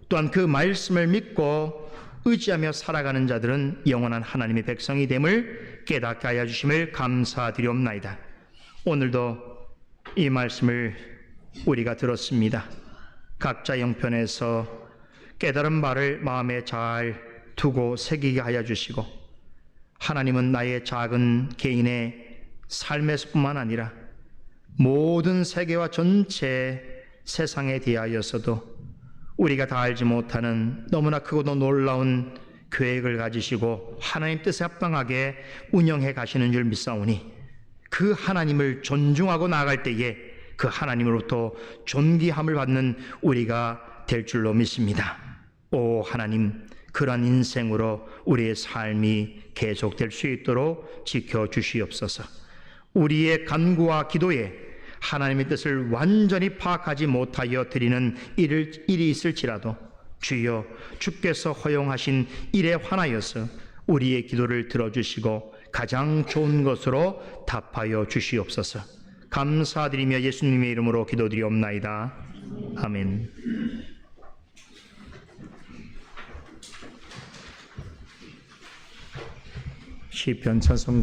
Speaker 1: 또한 그 말씀을 믿고 의지하며 살아가는 자들은 영원한 하나님의 백성이 됨을 깨닫게 하여 주심을 감사드리옵나이다. 오늘도 이 말씀을 우리가 들었습니다. 각자 형편에서 깨달은 바를 마음에 잘 두고 새기게 하여 주시고 하나님은 나의 작은 개인의 삶에서뿐만 아니라 모든 세계와 전체 세상에 대하여서도 우리가 다 알지 못하는 너무나 크고도 놀라운 계획을 가지시고 하나님 뜻에 합당하게 운영해 가시는 줄 믿사오니 그 하나님을 존중하고 나아갈 때에 그 하나님으로부터 존귀함을 받는 우리가 될 줄로 믿습니다. 오 하나님, 그러한 인생으로 우리의 삶이 계속될 수 있도록 지켜주시옵소서. 우리의 간구와 기도에 하나님의 뜻을 완전히 파악하지 못하여 드리는 일이 있을지라도 주여 주께서 허용하신 일에 환하여서 우리의 기도를 들어주시고 가장 좋은 것으로 답하여 주시옵소서. 감사드리며 예수님의 이름으로 기도드리옵나이다. 아멘. 시편 찬송